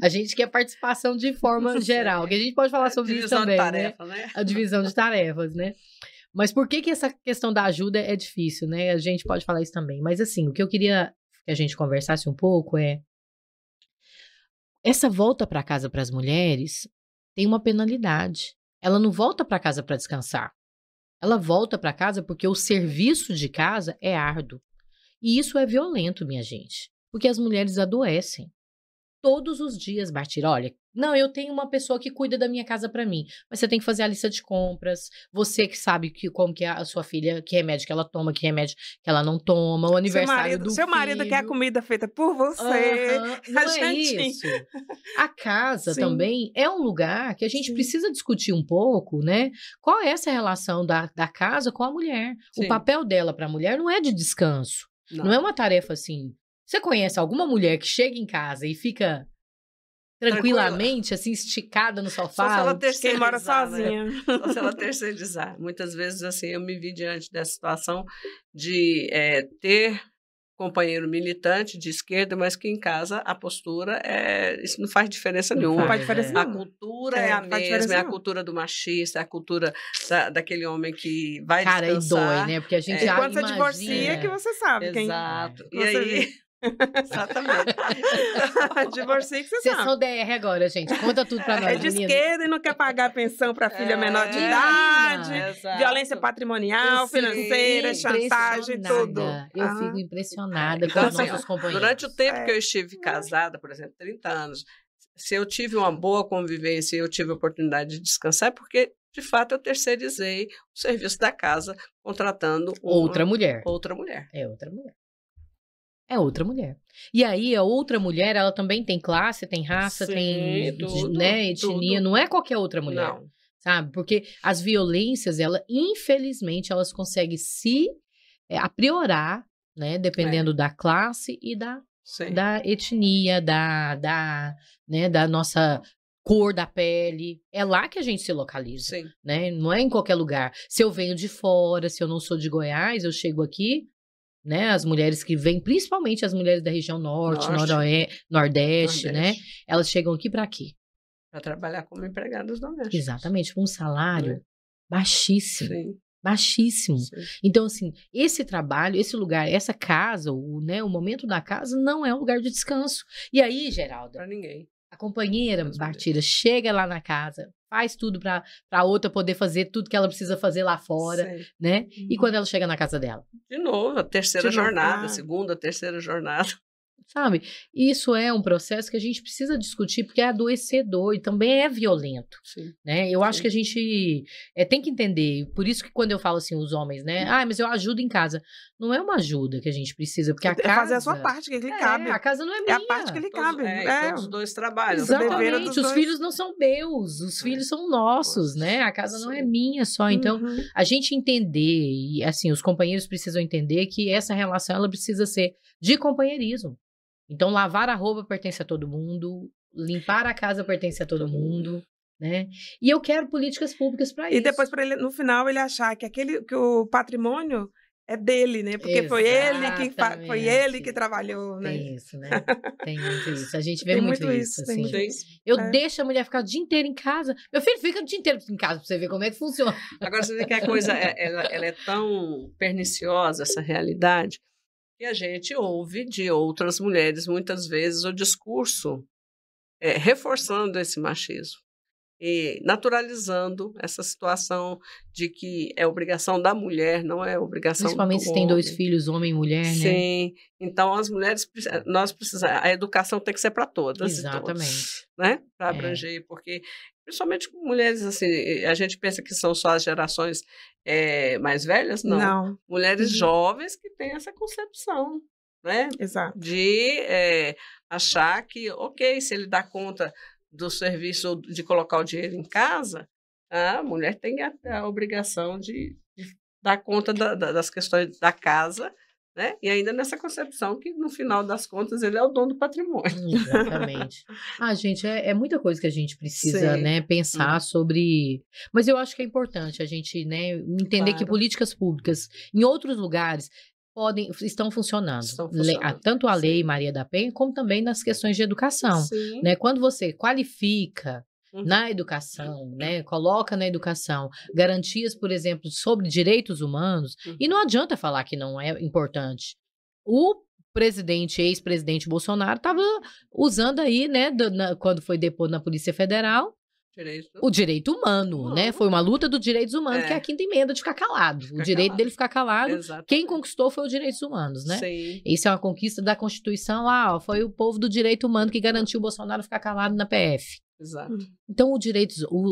A gente quer participação de forma geral, que a gente pode falar sobre isso também, tarefa, né? A divisão de tarefas, né? Mas por que essa questão da ajuda é difícil, né? A gente pode falar isso também. Mas assim, o que eu queria que a gente conversasse um pouco essa volta para casa para as mulheres tem uma penalidade. Ela não volta para casa para descansar. Ela volta para casa porque o serviço de casa é árduo. E isso é violento, minha gente. Porque as mulheres adoecem. Todos os dias, Bartira, olha, não, eu tenho uma pessoa que cuida da minha casa para mim, mas você tem que fazer a lista de compras, você que sabe como que é a sua filha, que remédio que ela toma, que remédio que ela não toma, o aniversário do seu marido quer a comida feita por você. Não é isso. A casa também é um lugar que a gente precisa discutir um pouco, né? Qual é essa relação da casa com a mulher? O papel dela para a mulher não é de descanso, não é uma tarefa assim. Você conhece alguma mulher que chega em casa e fica tranquilamente, assim, esticada no sofá? Só se ela terceirizar, quem mora sozinha. Né? Só se ela terceirizar. Muitas vezes, assim, eu me vi diante dessa situação de ter companheiro militante de esquerda, mas que em casa a postura isso não faz diferença nenhuma. Não faz diferença A cultura é a mesma, é a cultura do machista, é a cultura daquele homem que vai descansar. E dói, né? Porque a gente já quando você divorcia, que você sabe. Exato. E aí... Exatamente. Divorciei que você Vocês sabe. são DR agora, gente. Conta tudo pra nós. É de esquerda e não quer pagar a pensão para filha menor de idade, violência patrimonial, financeira, chantagem, tudo. Eu fico impressionada com os nossos companheiros. Durante o tempo que eu estive casada, por exemplo, 30 anos, se eu tive uma boa convivência e eu tive a oportunidade de descansar, é porque de fato eu terceirizei o serviço da casa contratando outra mulher. Outra mulher. É outra mulher. É outra mulher. E aí, a outra mulher, ela também tem classe, tem raça, tem etnia, tudo. Não é qualquer outra mulher. Não. Sabe? Porque as violências, infelizmente, elas conseguem se apriorar, né? Dependendo da classe e da etnia, da nossa cor da pele. É lá que a gente se localiza. Né? Não é em qualquer lugar. Se eu venho de fora, se eu não sou de Goiás, eu chego aqui... Né, as mulheres que vêm, principalmente as mulheres da região norte, nordeste, né? Elas chegam aqui para quê? Para trabalhar como empregadas domésticas. Exatamente, com um salário baixíssimo. Baixíssimo. Então, assim, esse trabalho, esse lugar, essa casa, o momento da casa não é um lugar de descanso. E aí, Geralda? Para ninguém. A companheira, Bartira, chega lá na casa, faz tudo para a outra poder fazer tudo que ela precisa fazer lá fora, né? E quando ela chega na casa dela? De novo, a terceira jornada, segunda, terceira jornada. Sabe? Isso é um processo que a gente precisa discutir porque é adoecedor e também é violento, né? Eu acho que a gente tem que entender, por isso que quando eu falo assim, os homens, né? Mas eu ajudo em casa. Não é uma ajuda que a gente precisa, porque a casa... fazer a sua parte, que lhe cabe. A casa não é minha. É a parte que lhe cabe. Todos os dois trabalham. Exatamente, os filhos não são meus, os filhos são nossos, né? A casa não é minha só. Então, a gente entender, e assim, os companheiros precisam entender que essa relação, ela precisa ser de companheirismo. Então, lavar a roupa pertence a todo mundo, limpar a casa pertence a todo mundo, né? E eu quero políticas públicas para isso. E depois, para ele, no final, ele achar que que o patrimônio é dele, né? Porque foi ele que trabalhou, né? Tem isso, né? Tem muito isso. A gente vê muito isso, assim. Eu deixo a mulher ficar o dia inteiro em casa. Meu filho fica o dia inteiro em casa para você ver como é que funciona. Agora, você vê que a coisa ela é tão perniciosa, essa realidade, que a gente ouve de outras mulheres, muitas vezes, o discurso reforçando esse machismo e naturalizando essa situação de que é obrigação da mulher, não é obrigação do homem. Principalmente se tem 2 filhos, homem e mulher, né? Sim. Então, as mulheres, nós precisamos... A educação tem que ser para todas. Exatamente. Todos, né? Para abranger, porque... Principalmente com mulheres, assim, a gente pensa que são só as gerações mais velhas, não. Mulheres jovens que têm essa concepção, né? Exato. De achar que, ok, se ele dá conta do serviço de colocar o dinheiro em casa, a mulher tem a obrigação de dar conta das questões da casa, né? E ainda nessa concepção que, no final das contas, ele é o dono do patrimônio. Exatamente. Gente, é muita coisa que a gente precisa, né, pensar sobre... Mas eu acho que é importante a gente, né, entender que políticas públicas em outros lugares estão funcionando. Tanto a lei Maria da Penha, como também nas questões de educação. Né? Quando você qualifica na educação, né? Coloca na educação garantias, por exemplo, sobre direitos humanos, e não adianta falar que não é importante. O ex-presidente Bolsonaro estava usando aí, né, quando foi depor na Polícia Federal, o direito humano, né? Foi uma luta dos direitos humanos, que é a quinta emenda de ficar calado. O direito dele ficar calado, quem conquistou foi os direitos humanos, né? Sim. Isso é uma conquista da Constituição lá, ó, foi o povo do direito humano que garantiu o Bolsonaro ficar calado na PF. Exato. Então,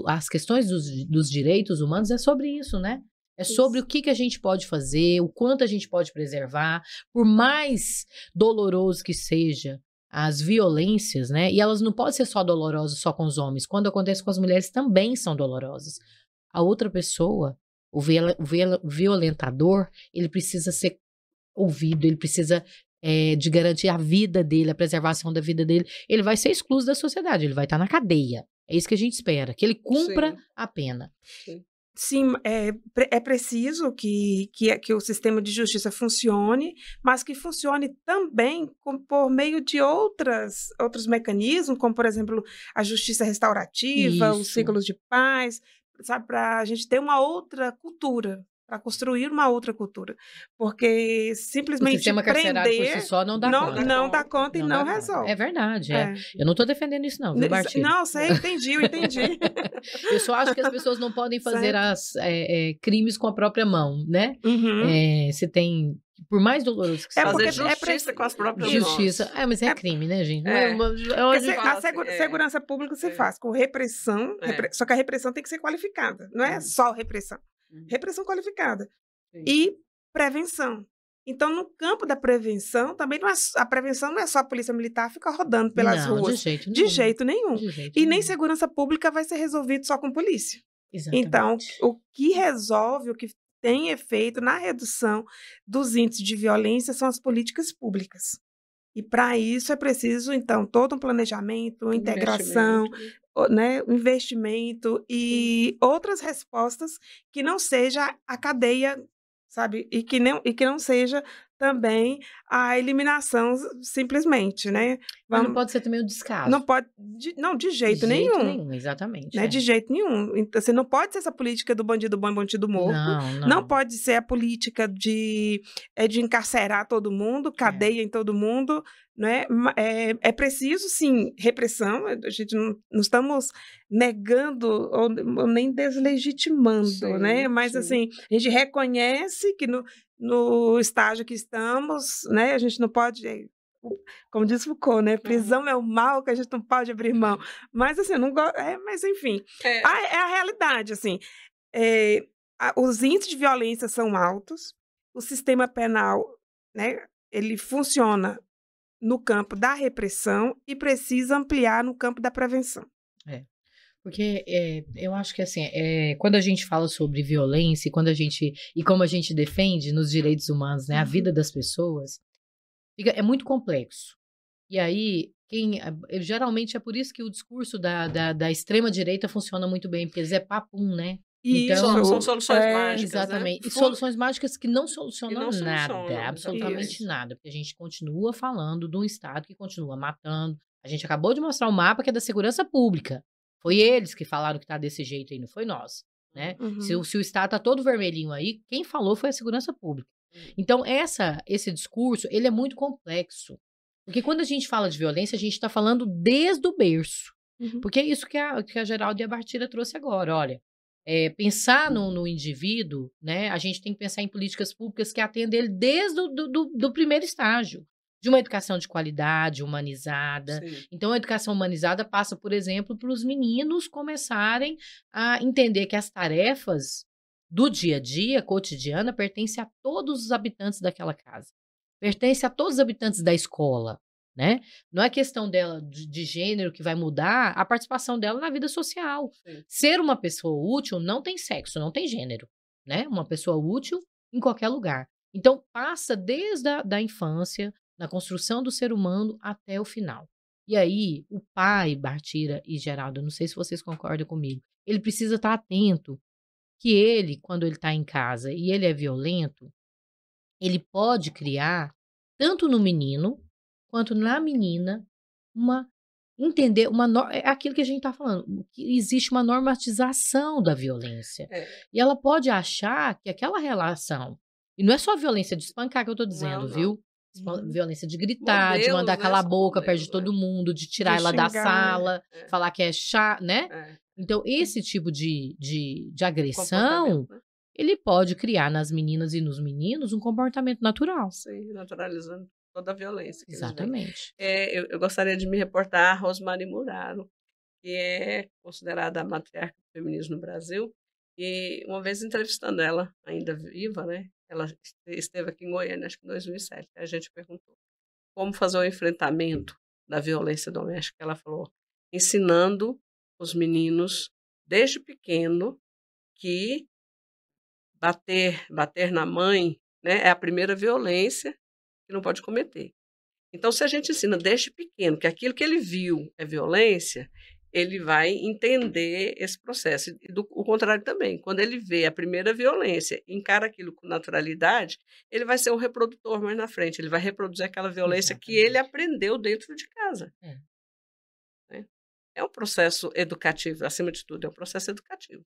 as questões dos direitos humanos é sobre isso, né? É sobre o que a gente pode fazer, o quanto a gente pode preservar, por mais doloroso que seja as violências, né? E elas não podem ser só dolorosas só com os homens. Quando acontece com as mulheres, também são dolorosas. A outra pessoa, o violentador, ele precisa ser ouvido, ele precisa de garantir a vida dele, a preservação da vida dele. Ele vai ser excluído da sociedade, ele vai estar na cadeia. É isso que a gente espera, que ele cumpra a pena. Sim, é preciso que o sistema de justiça funcione, mas que funcione também por meio de outros mecanismos, como, por exemplo, a justiça restaurativa, os ciclos de paz, sabe, para a gente ter uma outra cultura, para construir uma outra cultura. Porque simplesmente o sistema carcerário por si só não dá conta. Não dá conta e não resolve. É verdade, Eu não estou defendendo isso não, viu, Bartira? Não, sei, entendi. Eu só acho que as pessoas não podem fazer crimes com a própria mão, né? Se tem... Por mais doloroso que seja. Fazer justiça com as próprias mãos. Justiça. Mas é crime, né, gente? A segurança pública se faz com repressão, só que a repressão tem que ser qualificada. Não é só repressão. Repressão qualificada. E prevenção. Então, no campo da prevenção, também a prevenção não é só a polícia militar ficar rodando pelas ruas. De jeito nenhum. E nem segurança pública vai ser resolvido só com polícia. Exatamente. Então, o que resolve, o que tem efeito na redução dos índices de violência são as políticas públicas. E para isso é preciso, então, todo um planejamento, integração, né, investimento e outras respostas que não seja a cadeia, sabe? E que não seja também a eliminação simplesmente, né? Mas não pode ser também o descaso. Não pode, de jeito nenhum. Exatamente. Né? De jeito nenhum. Então, você não pode ser essa política do bandido bom e bandido morto. Não pode ser a política de encarcerar todo mundo, cadeia em todo mundo, né? É preciso, sim, repressão. A gente não estamos negando ou nem deslegitimando, né? Mas, assim, a gente reconhece que no estágio que estamos, né? A gente não pode, como diz Foucault, né? Prisão é o mal que a gente não pode abrir mão. Mas, assim, não gosto. Mas, enfim, é a realidade, assim. Os índices de violência são altos, o sistema penal, né? Ele funciona no campo da repressão e precisa ampliar no campo da prevenção. Porque eu acho que, assim, quando a gente fala sobre violência e como a gente defende nos direitos humanos, né, a vida das pessoas, é muito complexo. E aí, geralmente é por isso que o discurso da extrema-direita funciona muito bem, porque eles papum, né? Então, são soluções mágicas, exatamente. Né? E soluções mágicas que não solucionam nada, absolutamente nada. Porque a gente continua falando de um Estado que continua matando. A gente acabou de mostrar o mapa que é da segurança pública. Foi eles que falaram que tá desse jeito aí, não foi nós, né? Se o Estado tá todo vermelhinho aí, quem falou foi a segurança pública. Então, esse discurso, ele é muito complexo. Porque quando a gente fala de violência, a gente está falando desde o berço. Porque é isso que a Geralda e a Bartira trouxe agora, olha. Pensar no indivíduo, né? A gente tem que pensar em políticas públicas que atendem ele desde do primeiro estágio. De uma educação de qualidade, humanizada. Sim. Então, a educação humanizada passa, por exemplo, para os meninos começarem a entender que as tarefas do dia a dia, cotidiana, pertencem a todos os habitantes daquela casa. Pertence a todos os habitantes da escola, né? Não é questão dela de gênero que vai mudar a participação dela na vida social. Sim. Ser uma pessoa útil não tem sexo, não tem gênero, né? Uma pessoa útil em qualquer lugar. Então, passa desde a infância, na construção do ser humano até o final. E aí, o pai, Bartira e Geraldo, não sei se vocês concordam comigo, ele precisa estar atento que ele, quando ele está em casa e ele é violento, ele pode criar, tanto no menino quanto na menina, é aquilo que a gente está falando, que existe uma normatização da violência. E ela pode achar que aquela relação, e não é só a violência de espancar que eu estou dizendo, viu? Violência de gritar, modelos, de mandar calar a boca perto de todo mundo, de tirar ela da sala, falar que é chá, né? Então, esse tipo de agressão, Comportamento, né? ele pode criar nas meninas e nos meninos um comportamento natural. Sim, naturalizando toda a violência que eles veem. Exatamente. Eu gostaria de me reportar a Rosemary Muraro, que é considerada a matriarca do feminismo no Brasil, e uma vez entrevistando ela, ainda viva, né? Ela esteve aqui em Goiânia, acho que em 2007. A gente perguntou como fazer o enfrentamento da violência doméstica. Ela falou, ensinando os meninos desde pequeno que bater na mãe, né, é a primeira violência que não pode cometer. Então, se a gente ensina desde pequeno que aquilo que ele viu é violência, ele vai entender esse processo. E o contrário também. Quando ele vê a primeira violência, encara aquilo com naturalidade, ele vai ser um reprodutor mais na frente. Ele vai reproduzir aquela violência que ele aprendeu dentro de casa. Né? É um processo educativo, acima de tudo, é um processo educativo.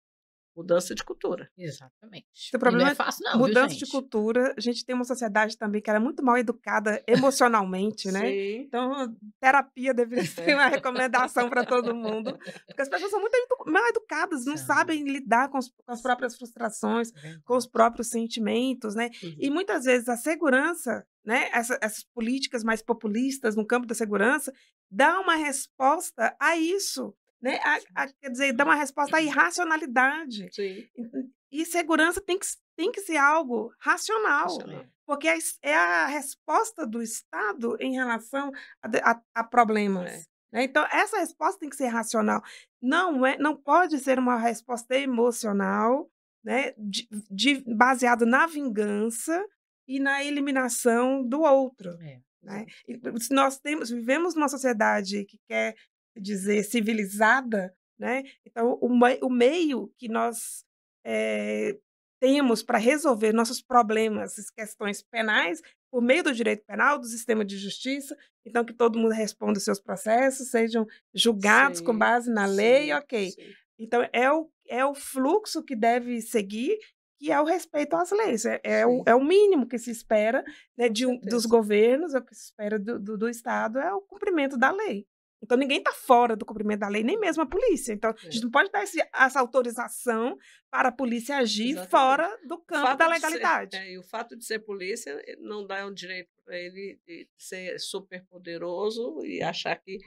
Mudança de cultura. Exatamente. O problema não é fácil, não, mudança viu, de gente? cultura. A gente tem uma sociedade também que era muito mal educada emocionalmente, né? Sim. Então, terapia deveria ser uma recomendação para todo mundo. Porque as pessoas são muito mal educadas, não sabem lidar com as próprias frustrações, com os próprios sentimentos, né? E muitas vezes a segurança, né? Essas políticas mais populistas no campo da segurança, dá uma resposta a isso. Né? Quer dizer, dá uma resposta à irracionalidade. Sim. E segurança tem que ser algo racional. Porque é a resposta do Estado em relação a problemas. Né? Então, essa resposta tem que ser racional. Não pode ser uma resposta emocional, né? Baseada na vingança e na eliminação do outro. Né? E se nós vivemos numa sociedade que quer dizer civilizada, né? Então o meio que nós temos para resolver nossos problemas, essas questões penais, por meio do direito penal, do sistema de justiça, então que todo mundo responda os seus processos, sejam julgados com base na lei, ok. Sim. Então é o fluxo que deve seguir, que é o respeito às leis, é o mínimo que se espera, né, dos governos, é o que se espera do Estado, é o cumprimento da lei. Então, ninguém está fora do cumprimento da lei, nem mesmo a polícia. Então, a gente não pode dar essa autorização para a polícia agir fora do campo da legalidade. E o fato de ser polícia não dá o direito para ele de ser super poderoso e achar que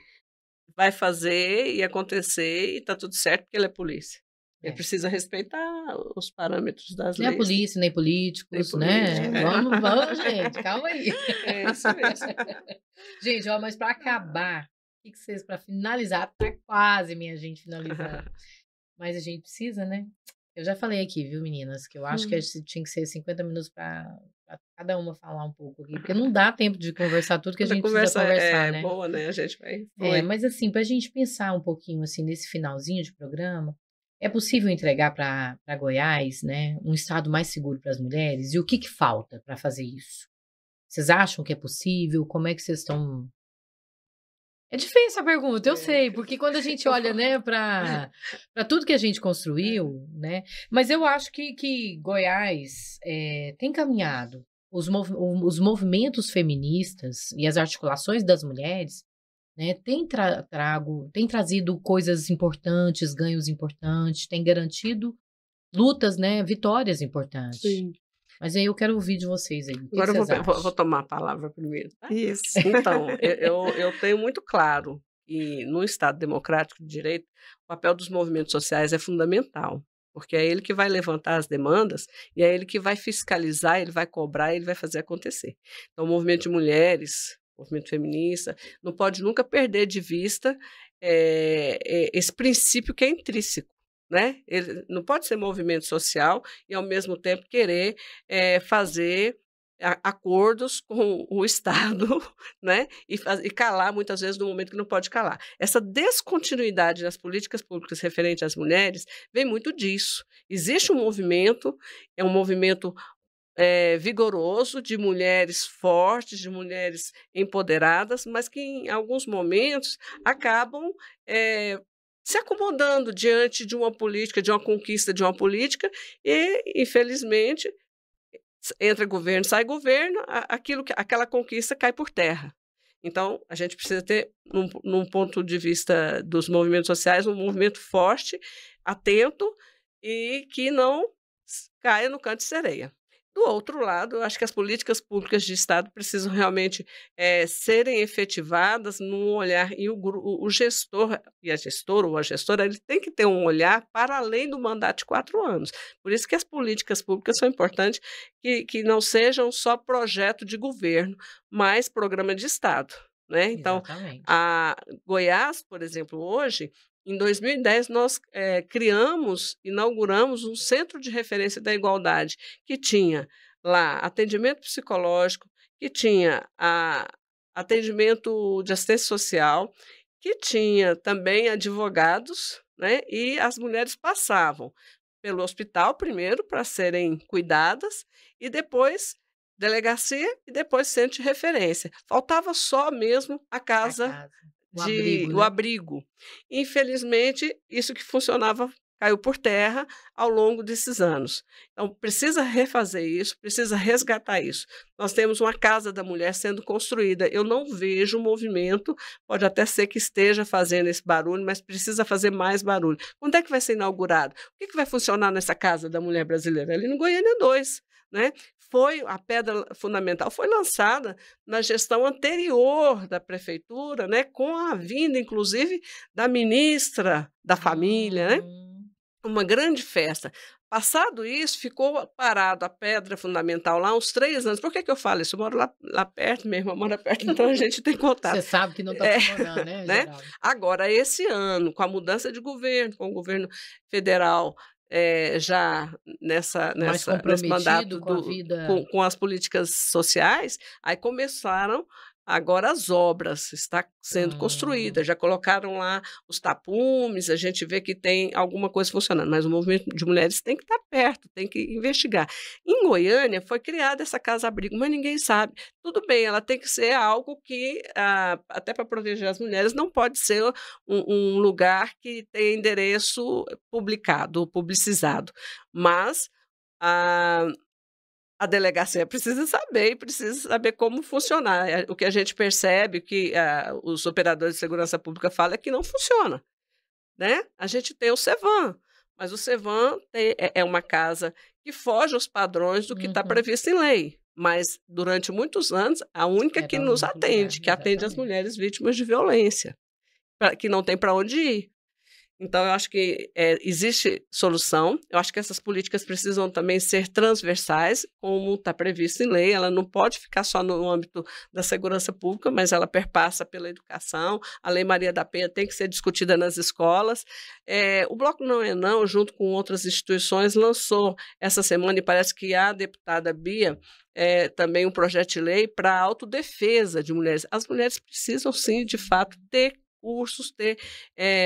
vai fazer e acontecer e está tudo certo porque ele é polícia. Ele precisa respeitar os parâmetros das leis. Nem a polícia, nem políticos, né? Vamos, gente, calma aí. É isso mesmo. Gente, mas para acabar, o que vocês, para finalizar, tá quase, minha gente, finalizando. Mas a gente precisa, né? Eu já falei aqui, viu, meninas, que eu acho que tinha que ser 50 minutos para cada uma falar um pouco aqui, porque não dá tempo de conversar tudo que a gente precisa conversar, né? É boa, né? A gente vai... mas assim, para a gente pensar um pouquinho, assim, nesse finalzinho de programa, é possível entregar para Goiás, né, um estado mais seguro para as mulheres? E o que falta para fazer isso? Vocês acham que é possível? Como é que vocês estão... É difícil a pergunta, eu sei, porque quando a gente olha, né, para tudo que a gente construiu, né, mas eu acho que Goiás tem caminhado, os movimentos feministas e as articulações das mulheres, né, tem trazido coisas importantes, ganhos importantes, tem garantido lutas, né, vitórias importantes. Sim. Mas aí eu quero ouvir de vocês aí. Agora eu vou tomar a palavra primeiro. Tá? Isso. Então, eu tenho muito claro que no Estado democrático de direito, o papel dos movimentos sociais é fundamental, porque é ele que vai levantar as demandas e é ele que vai fiscalizar, ele vai cobrar, ele vai fazer acontecer. Então, o movimento de mulheres, o movimento feminista, não pode nunca perder de vista esse princípio que é intrínseco. Né? Ele não pode ser movimento social e, ao mesmo tempo, querer fazer acordos com o Estado, né? E calar, muitas vezes, no momento que não pode calar. Essa descontinuidade nas políticas públicas referentes às mulheres vem muito disso. Existe um movimento, é um movimento vigoroso, de mulheres fortes, de mulheres empoderadas, mas que, em alguns momentos, acabam... se acomodando diante de uma política, de uma conquista de uma política e, infelizmente, entra governo, sai governo, aquela conquista cai por terra. Então, a gente precisa ter, num ponto de vista dos movimentos sociais, um movimento forte, atento e que não caia no canto de sereia. Do outro lado, eu acho que as políticas públicas de Estado precisam realmente serem efetivadas num olhar, e o gestor e a gestora ou a gestora, ele tem que ter um olhar para além do mandato de 4 anos. Por isso que as políticas públicas são importantes, que não sejam só projeto de governo, mas programa de Estado, né? Então, Exatamente. a Goiás, por exemplo, hoje, em 2010, nós inauguramos um centro de referência da igualdade, que tinha lá atendimento psicológico, que tinha atendimento de assistência social, que tinha também advogados, né? E as mulheres passavam pelo hospital primeiro para serem cuidadas e depois delegacia e depois centro de referência. Faltava só mesmo a A casa casa, o abrigo, o né? abrigo. Infelizmente, isso que funcionava caiu por terra ao longo desses anos. Então, precisa refazer isso, precisa resgatar isso. Nós temos uma Casa da Mulher sendo construída. Eu não vejo movimento, pode até ser que esteja fazendo esse barulho, mas precisa fazer mais barulho. Quando é que vai ser inaugurado? O que vai funcionar nessa Casa da Mulher brasileira? Ali no Goiânia 2, né? A pedra fundamental foi lançada na gestão anterior da prefeitura, né, com a vinda, inclusive, da ministra da Família, né? Uma grande festa. Passado isso, ficou parado a pedra fundamental lá uns 3 anos. Por que eu falo isso? Eu moro lá perto, minha irmã mora perto, então a gente tem contato. Você sabe que não está funcionando, né, né? Geraldo? Agora, esse ano, com a mudança de governo, com o governo federal já Mais nesse mandato comprometido com a vida. com as políticas sociais, aí começaram agora as obras, está sendo construída, já colocaram lá os tapumes, a gente vê que tem alguma coisa funcionando, mas o movimento de mulheres tem que estar perto, tem que investigar. Em Goiânia foi criada essa casa-abrigo, mas ninguém sabe. Tudo bem, ela tem que ser algo que, até para proteger as mulheres, não pode ser um lugar que tenha endereço publicizado, mas a delegacia precisa saber como funcionar. O que a gente percebe, que os operadores de segurança pública falam, é que não funciona, né? A gente tem o CEVAM, mas o CEVAM é uma casa que foge aos padrões do que está previsto em lei. Mas, durante muitos anos, a única que nos atende, que atende as mulheres vítimas de violência, que não tem para onde ir. Então, eu acho que existe solução. Eu acho que essas políticas precisam também ser transversais, como está previsto em lei. Ela não pode ficar só no âmbito da segurança pública, mas ela perpassa pela educação. A Lei Maria da Penha tem que ser discutida nas escolas. O Bloco Não é Não, junto com outras instituições, lançou essa semana, e parece que a deputada Bia, também um projeto de lei para a autodefesa de mulheres. As mulheres precisam, sim, de fato, ter cursos, ter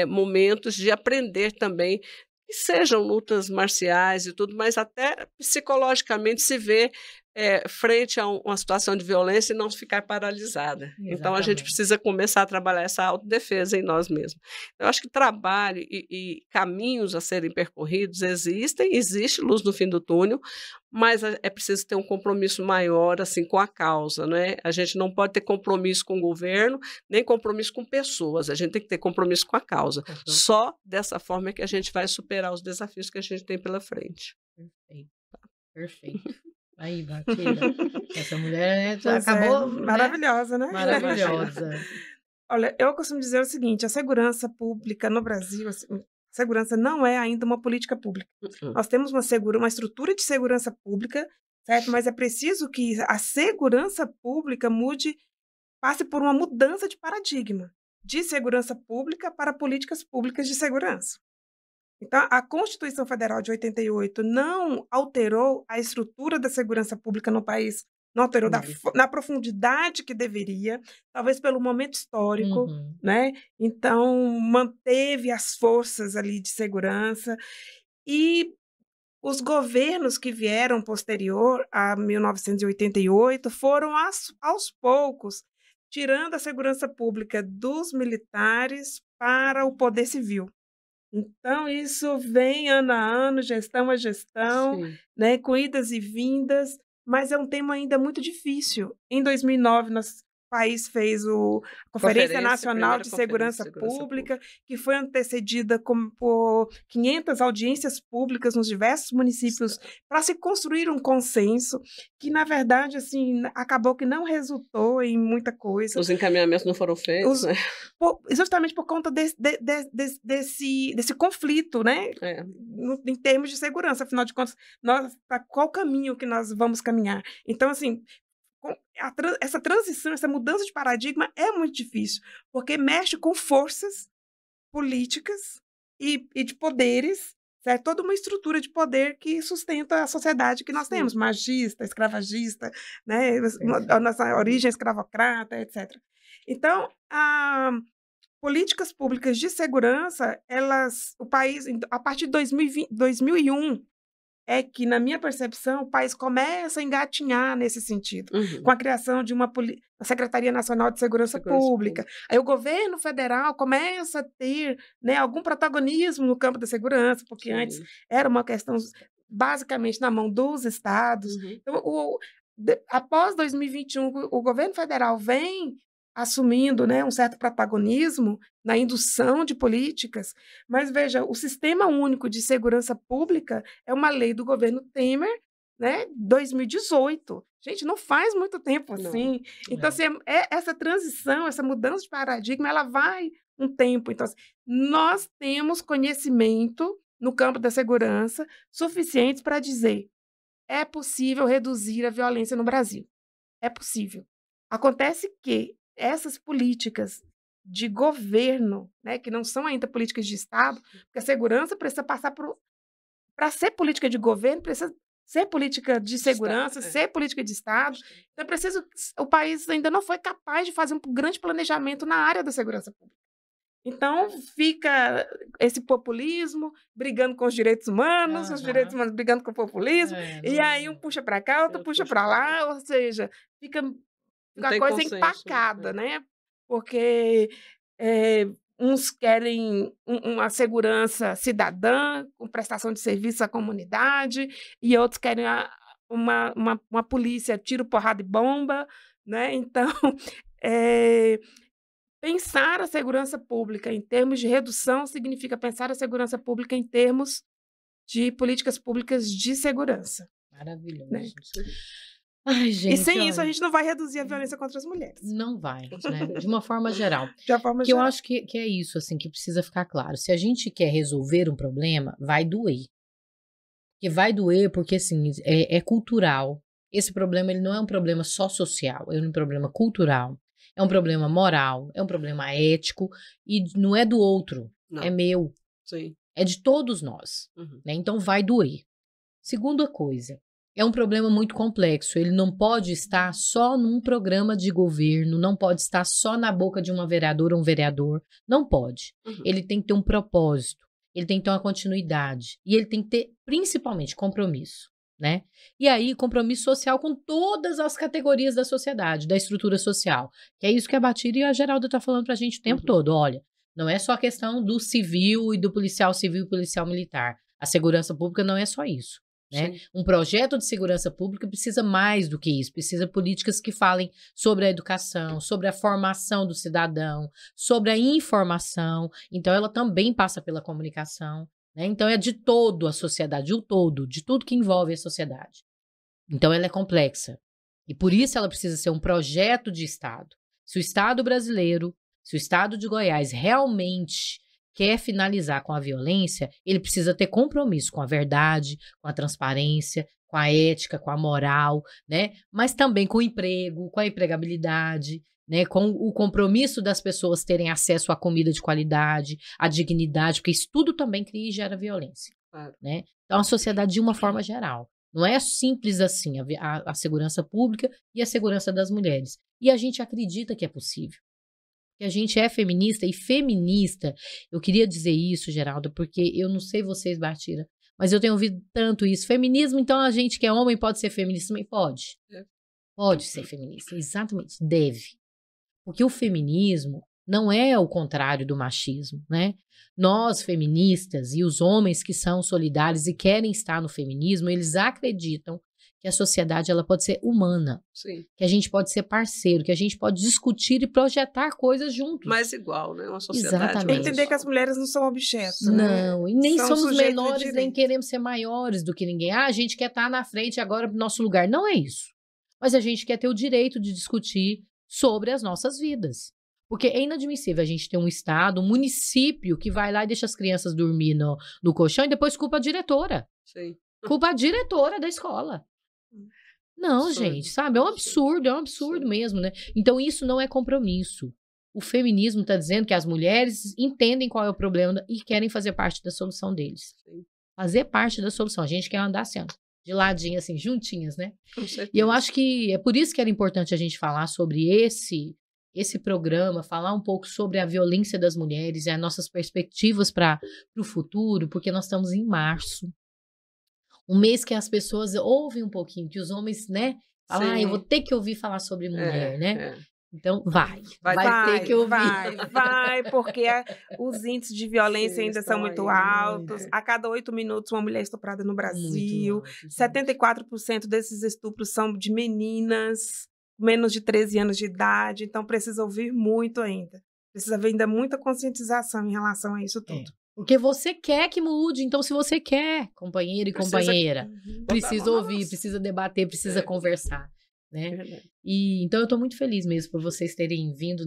momentos de aprender também, que sejam lutas marciais e tudo, mas até psicologicamente se ver frente a uma situação de violência e não ficar paralisada. Exatamente. Então, a gente precisa começar a trabalhar essa autodefesa em nós mesmos. Eu acho que trabalho e caminhos a serem percorridos existe luz no fim do túnel, mas é preciso ter um compromisso maior assim, com a causa, né? A gente não pode ter compromisso com o governo, nem compromisso com pessoas, a gente tem que ter compromisso com a causa. Só dessa forma é que a gente vai superar os desafios que a gente tem pela frente. Perfeito. Aí, Baqueira, essa mulher acabou maravilhosa, né? Maravilhosa. Olha, eu costumo dizer o seguinte, a segurança pública no Brasil, assim, a segurança não é ainda uma política pública. Nós temos uma estrutura de segurança pública, certo? Mas é preciso que a segurança pública passe por uma mudança de paradigma de segurança pública para políticas públicas de segurança. Então, a Constituição Federal de 88 não alterou a estrutura da segurança pública no país, não alterou na profundidade que deveria, talvez pelo momento histórico, né? Então, manteve as forças ali de segurança e os governos que vieram posterior a 1988 foram, aos poucos, tirando a segurança pública dos militares para o poder civil. Então, isso vem ano a ano, gestão a gestão, né, com idas e vindas, mas é um tema ainda muito difícil. Em 2009, nós país fez a Conferência Nacional de Segurança Pública, que foi antecedida por 500 audiências públicas nos diversos municípios para se construir um consenso que, na verdade, assim, acabou que não resultou em muita coisa. Os encaminhamentos não foram feitos, né? Justamente por conta desse conflito, né? Em termos de segurança, afinal de contas, para qual caminho que nós vamos caminhar? Então, assim, essa transição, essa mudança de paradigma é muito difícil, porque mexe com forças políticas e de poderes, certo? Toda uma estrutura de poder que sustenta a sociedade que nós temos, machista, escravagista, né? A nossa origem escravocrata, etc. Então, políticas públicas de segurança, o país, a partir de 2001, é que, na minha percepção, o país começa a engatinhar nesse sentido, com a criação de uma Secretaria Nacional de Segurança Pública. Aí o governo federal começa a ter, né, algum protagonismo no campo da segurança, porque antes era uma questão basicamente na mão dos estados. Então, após 2021, o governo federal vem assumindo, né, um certo protagonismo na indução de políticas, mas veja, o Sistema Único de Segurança Pública é uma lei do governo Temer, né, 2018. Gente, não faz muito tempo assim. Então, assim, essa transição, essa mudança de paradigma, ela vai um tempo. Então, assim, nós temos conhecimento no campo da segurança suficientes para dizer é possível reduzir a violência no Brasil. É possível. Acontece que essas políticas de governo, né, que não são ainda políticas de Estado, porque a segurança precisa passar para ser política de governo, precisa ser política de segurança, ser política de Estado. Então, o país ainda não foi capaz de fazer um grande planejamento na área da segurança pública. Então, fica esse populismo brigando com os direitos humanos, os direitos humanos brigando com o populismo, e aí um puxa para cá, outro puxa para lá, ou seja, fica a coisa empacada, né? Porque uns querem uma segurança cidadã, com prestação de serviço à comunidade, e outros querem uma polícia tiro, porrada e bomba, né? Então, pensar a segurança pública em termos de redução significa pensar a segurança pública em termos de políticas públicas de segurança. Maravilhoso. Né? Ai, gente, e sem isso a gente não vai reduzir a violência contra as mulheres. Não vai, né? De uma forma geral. De uma forma geral. Eu acho que é isso, assim, que precisa ficar claro. Se a gente quer resolver um problema, vai doer. Porque vai doer porque, assim, é cultural. Esse problema, ele não é um problema só social, é um problema cultural, é um problema moral, é um problema ético, e não é do outro, é meu. Sim. É de todos nós, né? Então vai doer. Segunda coisa, é um problema muito complexo, ele não pode estar só num programa de governo, não pode estar só na boca de uma vereadora ou um vereador, não pode. Ele tem que ter um propósito, ele tem que ter uma continuidade, e ele tem que ter, principalmente, compromisso, né? E aí, compromisso social com todas as categorias da sociedade, da estrutura social, que é isso que a Batira e a Geralda tá falando pra gente o tempo todo. Olha, não é só a questão do civil e do policial civil e policial militar. A segurança pública não é só isso. Né? Um projeto de segurança pública precisa mais do que isso, precisa de políticas que falem sobre a educação, sobre a formação do cidadão, sobre a informação, então ela também passa pela comunicação, né? Então é de toda a sociedade, o todo, de tudo que envolve a sociedade. Então ela é complexa e por isso ela precisa ser um projeto de Estado. Se o Estado brasileiro, se o Estado de Goiás realmente quer finalizar com a violência, ele precisa ter compromisso com a verdade, com a transparência, com a ética, com a moral, né? Mas também com o emprego, com a empregabilidade, né? Com o compromisso das pessoas terem acesso à comida de qualidade, à dignidade, porque isso tudo também cria e gera violência, né? Então, a sociedade de uma forma geral. Não é simples assim a segurança pública e a segurança das mulheres. E a gente acredita que é possível. Que a gente é feminista, e feminista, eu queria dizer isso, Geralda, porque eu não sei vocês, Batira, mas eu tenho ouvido tanto isso. Feminismo, então a gente que é homem pode ser feminista também? Pode. Pode ser feminista, exatamente, deve. Porque o feminismo não é o contrário do machismo, né? Nós, feministas, e os homens que são solidários e querem estar no feminismo, eles acreditam que a sociedade ela pode ser humana, Sim. que a gente pode ser parceiro, que a gente pode discutir e projetar coisas juntos. Mais igual, né? Uma sociedade Exatamente. mais Entender igual. que as mulheres não são objetos, né? Não, e nem São somos sujeitos de menores, nem direito. queremos ser maiores do que ninguém. Ah, a gente quer estar na frente agora pro nosso lugar. Não é isso. Mas a gente quer ter o direito de discutir sobre as nossas vidas. Porque é inadmissível a gente ter um estado, um município que vai lá e deixa as crianças dormir no colchão e depois culpa a diretora. Sim. Culpa a diretora da escola. Não, Absurdo. gente, sabe? É um absurdo mesmo, né? Então isso não é compromisso. O feminismo está dizendo que as mulheres entendem qual é o problema e querem fazer parte da solução deles. Sim. Fazer parte da solução. A gente quer andar assim, ó, de ladinho, assim, juntinhas, né? Com certeza. E eu acho que é por isso que era importante a gente falar sobre esse programa, falar um pouco sobre a violência das mulheres e as nossas perspectivas para o futuro, porque nós estamos em março. Um mês que as pessoas ouvem um pouquinho, que os homens, né? Falam, Sim. eu vou ter que ouvir falar sobre mulher, né? É. Então, vai Vai ter que ouvir. Vai, porque os índices de violência Sim, ainda estão são muito aí, altos. é. A cada 8 minutos, uma mulher é estuprada no Brasil. Muito alto, 74% desses estupros são de meninas, menos de 13 anos de idade. Então, precisa ouvir muito ainda. Precisa haver ainda muita conscientização em relação a isso tudo. Porque você quer que mude. Então, se você quer, companheiro e Precisa- companheira, Botar precisa a mão na ouvir, massa. precisa debater, precisa É. conversar, né? Verdade. E então eu tô muito feliz mesmo por vocês terem vindo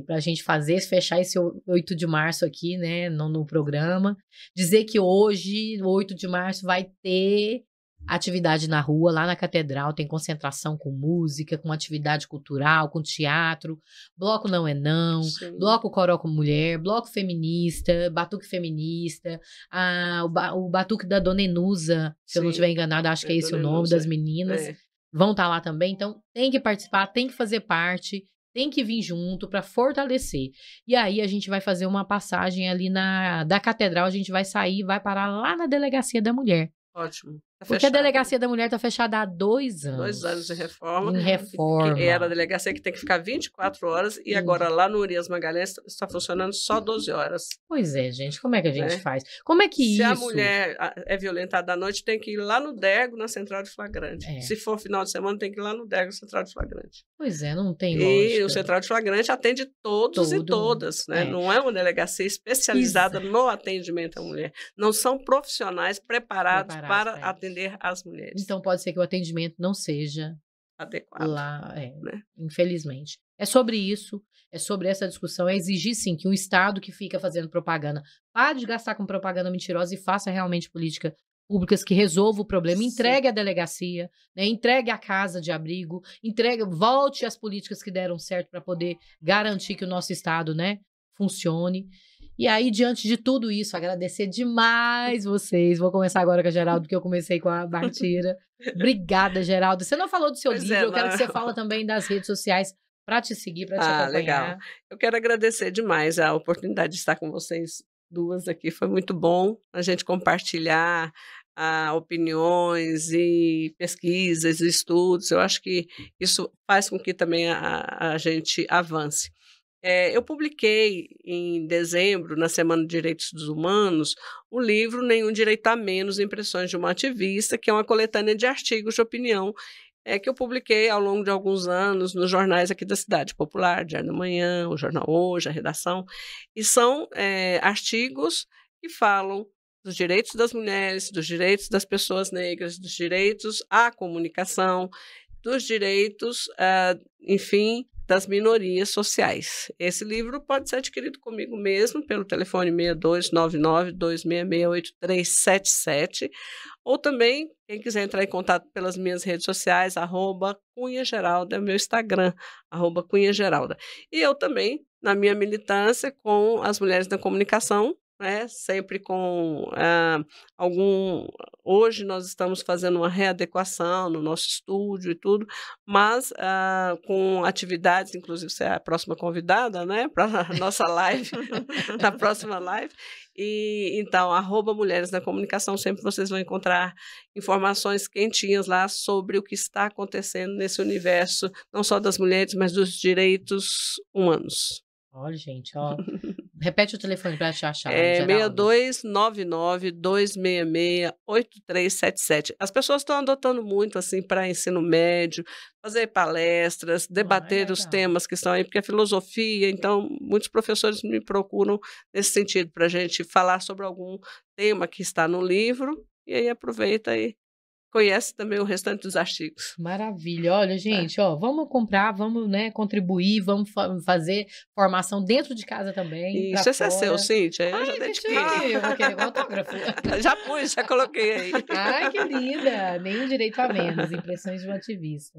pra gente fechar esse 8 de março aqui, né, no programa. Dizer que hoje, 8 de março, vai ter atividade na rua, lá na Catedral, tem concentração com música, com atividade cultural, com teatro, bloco não é não, Sim. bloco Coró com Mulher, bloco feminista, batuque feminista, o batuque da Dona Enusa, se eu não Sim. estiver enganada, acho que é esse o Dona nome Enusa, das meninas. É. Vão estar lá também, então tem que participar, tem que fazer parte, tem que vir junto para fortalecer. E aí a gente vai fazer uma passagem ali da Catedral, a gente vai sair, vai parar lá na Delegacia da Mulher. Ótimo. Tá Porque fechado. a Delegacia da Mulher está fechada há 2 anos. 2 anos de reforma. Em reforma. Que era a delegacia que tem que ficar 24 horas e agora lá no Urias Magalhães está funcionando só 12 horas. Pois é, gente, como é que a gente Né? faz? Como é que Se isso... a mulher é violentada à noite, tem que ir lá no DEGO, na Central de Flagrante. É. Se for final de semana, tem que ir lá no DEGO, Central de Flagrante. Pois é, não tem E lógica. o Central de Flagrante atende todos e Todo todas, né? mundo. É. Não é uma delegacia especializada no atendimento à mulher. Não são profissionais preparados para isso. atender as mulheres. Então pode ser que o atendimento não seja Adequado. lá, né? infelizmente. É sobre isso, é sobre essa discussão, é exigir sim que um Estado que fica fazendo propaganda pare de gastar com propaganda mentirosa e faça realmente políticas públicas que resolvam o problema, Sim. entregue a delegacia, né, entregue a casa de abrigo, volte às políticas que deram certo para poder garantir que o nosso Estado, né, funcione. E aí, diante de tudo isso, agradecer demais vocês. Vou começar agora com a Geraldo, porque eu comecei com a Bartira. Obrigada, Geraldo. Você não falou do seu Pois livro, é, eu quero que não. você fale também das redes sociais para te seguir, para te acompanhar. Legal. Eu quero agradecer demais a oportunidade de estar com vocês duas aqui. Foi muito bom a gente compartilhar opiniões e pesquisas e estudos. Eu acho que isso faz com que também a gente avance. Eu publiquei em dezembro, na Semana de Direitos dos Humanos, o livro Nenhum Direito a Menos, Impressões de uma Ativista, que é uma coletânea de artigos de opinião que eu publiquei ao longo de alguns anos nos jornais aqui da cidade, Popular, Diário da Manhã, o Jornal Hoje, a Redação, e são artigos que falam dos direitos das mulheres, dos direitos das pessoas negras, dos direitos à comunicação, dos direitos, enfim, das minorias sociais. Esse livro pode ser adquirido comigo mesmo pelo telefone 6299-266-8377 ou também, quem quiser entrar em contato pelas minhas redes sociais, @CunhaGeralda, é o meu Instagram, @CunhaGeralda. E eu também, na minha militância com as mulheres da comunicação, né, sempre com hoje nós estamos fazendo uma readequação no nosso estúdio e tudo, mas com atividades, inclusive você é a próxima convidada, né, para a nossa live, na próxima live, e então, @Mulheres da Comunicação, sempre vocês vão encontrar informações quentinhas lá sobre o que está acontecendo nesse universo, não só das mulheres, mas dos direitos humanos. Olha, gente, ó, Repete o telefone para te achar, É Geralda. 6299-266-8377. As pessoas estão adotando muito, assim, para ensino médio, fazer palestras, debater os legal. temas que estão aí, porque é filosofia, então muitos professores me procuram nesse sentido, para a gente falar sobre algum tema que está no livro, e aí aproveita e conhece também o restante dos artigos. Maravilha. Olha, gente, ó, vamos comprar, vamos, né, contribuir, vamos fazer formação dentro de casa também, para Isso, esse é seu, fora. Cíntia, eu Ai, já que dediquei. chique, eu vou querer um autógrafo. Já pus, já coloquei aí. Ai, que linda! Nenhum direito a menos, impressões de um ativista.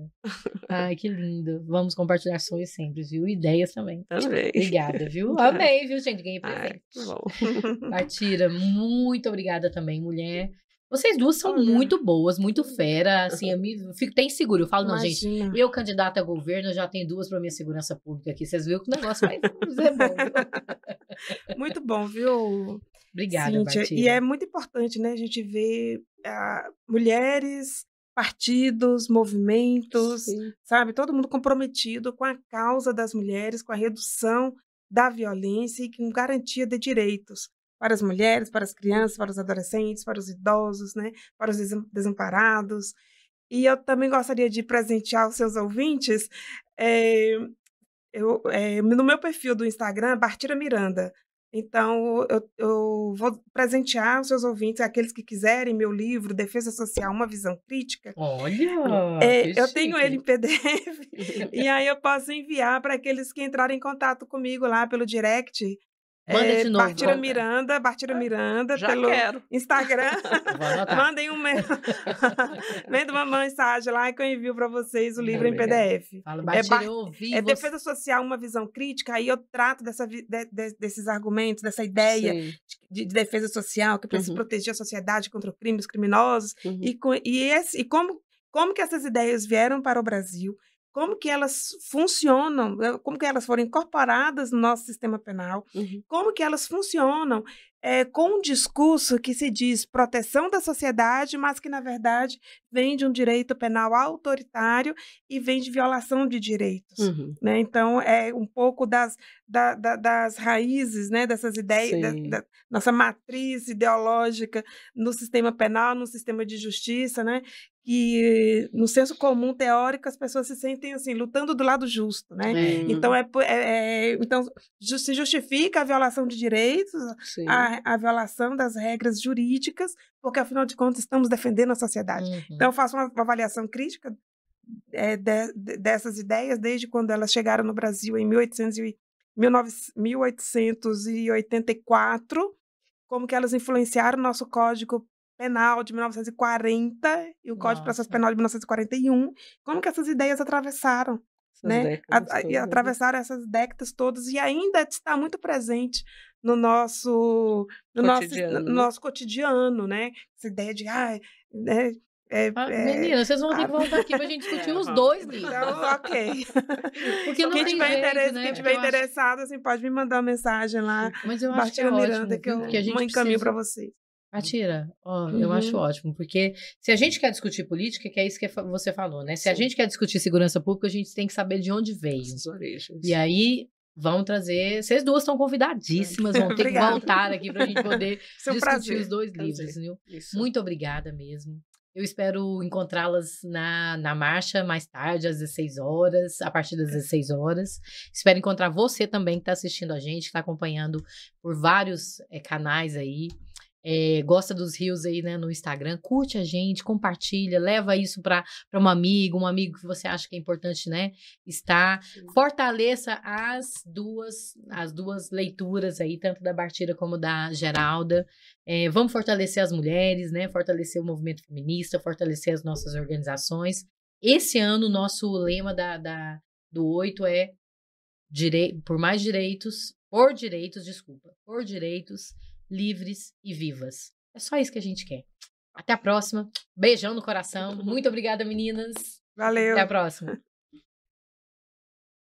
Ai, que lindo. Vamos compartilhar sonhos sempre, viu? Ideias também. Também. Obrigada, viu? Amei, viu, gente? Ganhei Ai, presente. que bom. Partira, muito obrigada também, mulher. Vocês duas são Olha. muito boas, muito fera, assim, eu fico até insegura. Eu falo, não, gente, Imagina. eu candidata a governo, eu já tenho duas para minha segurança pública aqui. Vocês viram que o negócio vai ser bom, viu? Muito bom, viu, Obrigada, Cíntia? Partira. E é muito importante, né, a gente ver mulheres, partidos, movimentos, Sim. sabe? Todo mundo comprometido com a causa das mulheres, com a redução da violência e com garantia de direitos para as mulheres, para as crianças, para os adolescentes, para os idosos, né? Para os desamparados. E eu também gostaria de presentear os seus ouvintes no meu perfil do Instagram, Bartira Miranda. Então, eu vou presentear os seus ouvintes, aqueles que quiserem, meu livro, Defesa Social, Uma Visão Crítica. Olha, que Eu tenho ele em chique. PDF, e aí eu posso enviar para aqueles que entrarem em contato comigo lá pelo direct. Manda de novo. Bartira Miranda, Já pelo quero. Instagram. Vou anotar. Mandem manda uma mensagem lá que eu envio para vocês o livro em Obrigada. PDF. Fala, Bartira, eu ouvi você. Defesa Social, Uma Visão Crítica, aí eu trato desses argumentos, dessa ideia Sim. de defesa social, que precisa Uhum. proteger a sociedade contra os crimes criminosos, Uhum. e como que essas ideias vieram para o Brasil, como que elas funcionam, como que elas foram incorporadas no nosso sistema penal, Uhum. como que elas funcionam com um discurso que se diz proteção da sociedade, mas que, na verdade, vem de um direito penal autoritário e vem de violação de direitos. Uhum. Né? Então, é um pouco das raízes, né, dessas ideias, Sim. da nossa matriz ideológica no sistema penal, no sistema de justiça, né? Que no senso comum teórico as pessoas se sentem assim lutando do lado justo, né? Então então se justifica a violação de direitos, Sim. a violação das regras jurídicas, porque afinal de contas estamos defendendo a sociedade. Uhum. Então eu faço uma avaliação crítica dessas ideias desde quando elas chegaram no Brasil em 1884, como que elas influenciaram o nosso Código Penal de 1940 e o Código de Processo Penal de 1941, como que essas ideias atravessaram, né? Atravessaram essas décadas todas e ainda está muito presente no nosso cotidiano, né? Essa ideia de menina, vocês vão ter que voltar aqui pra gente discutir os dois livros. Então, ok. Porque não Quem tem tiver jeito, né? quem tiver interessado, assim, pode me mandar uma mensagem lá. Mas eu acho que é Bartira ótimo, Miranda, que viu? eu Porque a gente encaminho precisa... para vocês. Bartira, eu acho ótimo, porque se a gente quer discutir política, que é isso que você falou, né? Se a gente quer discutir segurança pública, a gente tem que saber de onde veio. As origens. E aí, vão trazer... Vocês duas estão convidadíssimas, vão ter que voltar aqui pra gente poder discutir os dois livros, viu? Isso. Muito obrigada mesmo. Eu espero encontrá-las na marcha mais tarde, às 16 horas, a partir das 16 horas. Espero encontrar você também que está assistindo a gente, que está acompanhando por vários canais aí. Gosta dos rios aí, né, no Instagram, curte a gente, compartilha, leva isso para um amigo que você acha que é importante, né, estar, fortaleça as duas leituras aí, tanto da Bartira como da Geralda. Vamos fortalecer as mulheres, né, fortalecer o movimento feminista, fortalecer as nossas organizações. Esse ano, o nosso lema do 8 é por direitos livres e vivas. É só isso que a gente quer. Até a próxima. Beijão no coração. Muito obrigada, meninas. Valeu. Até a próxima.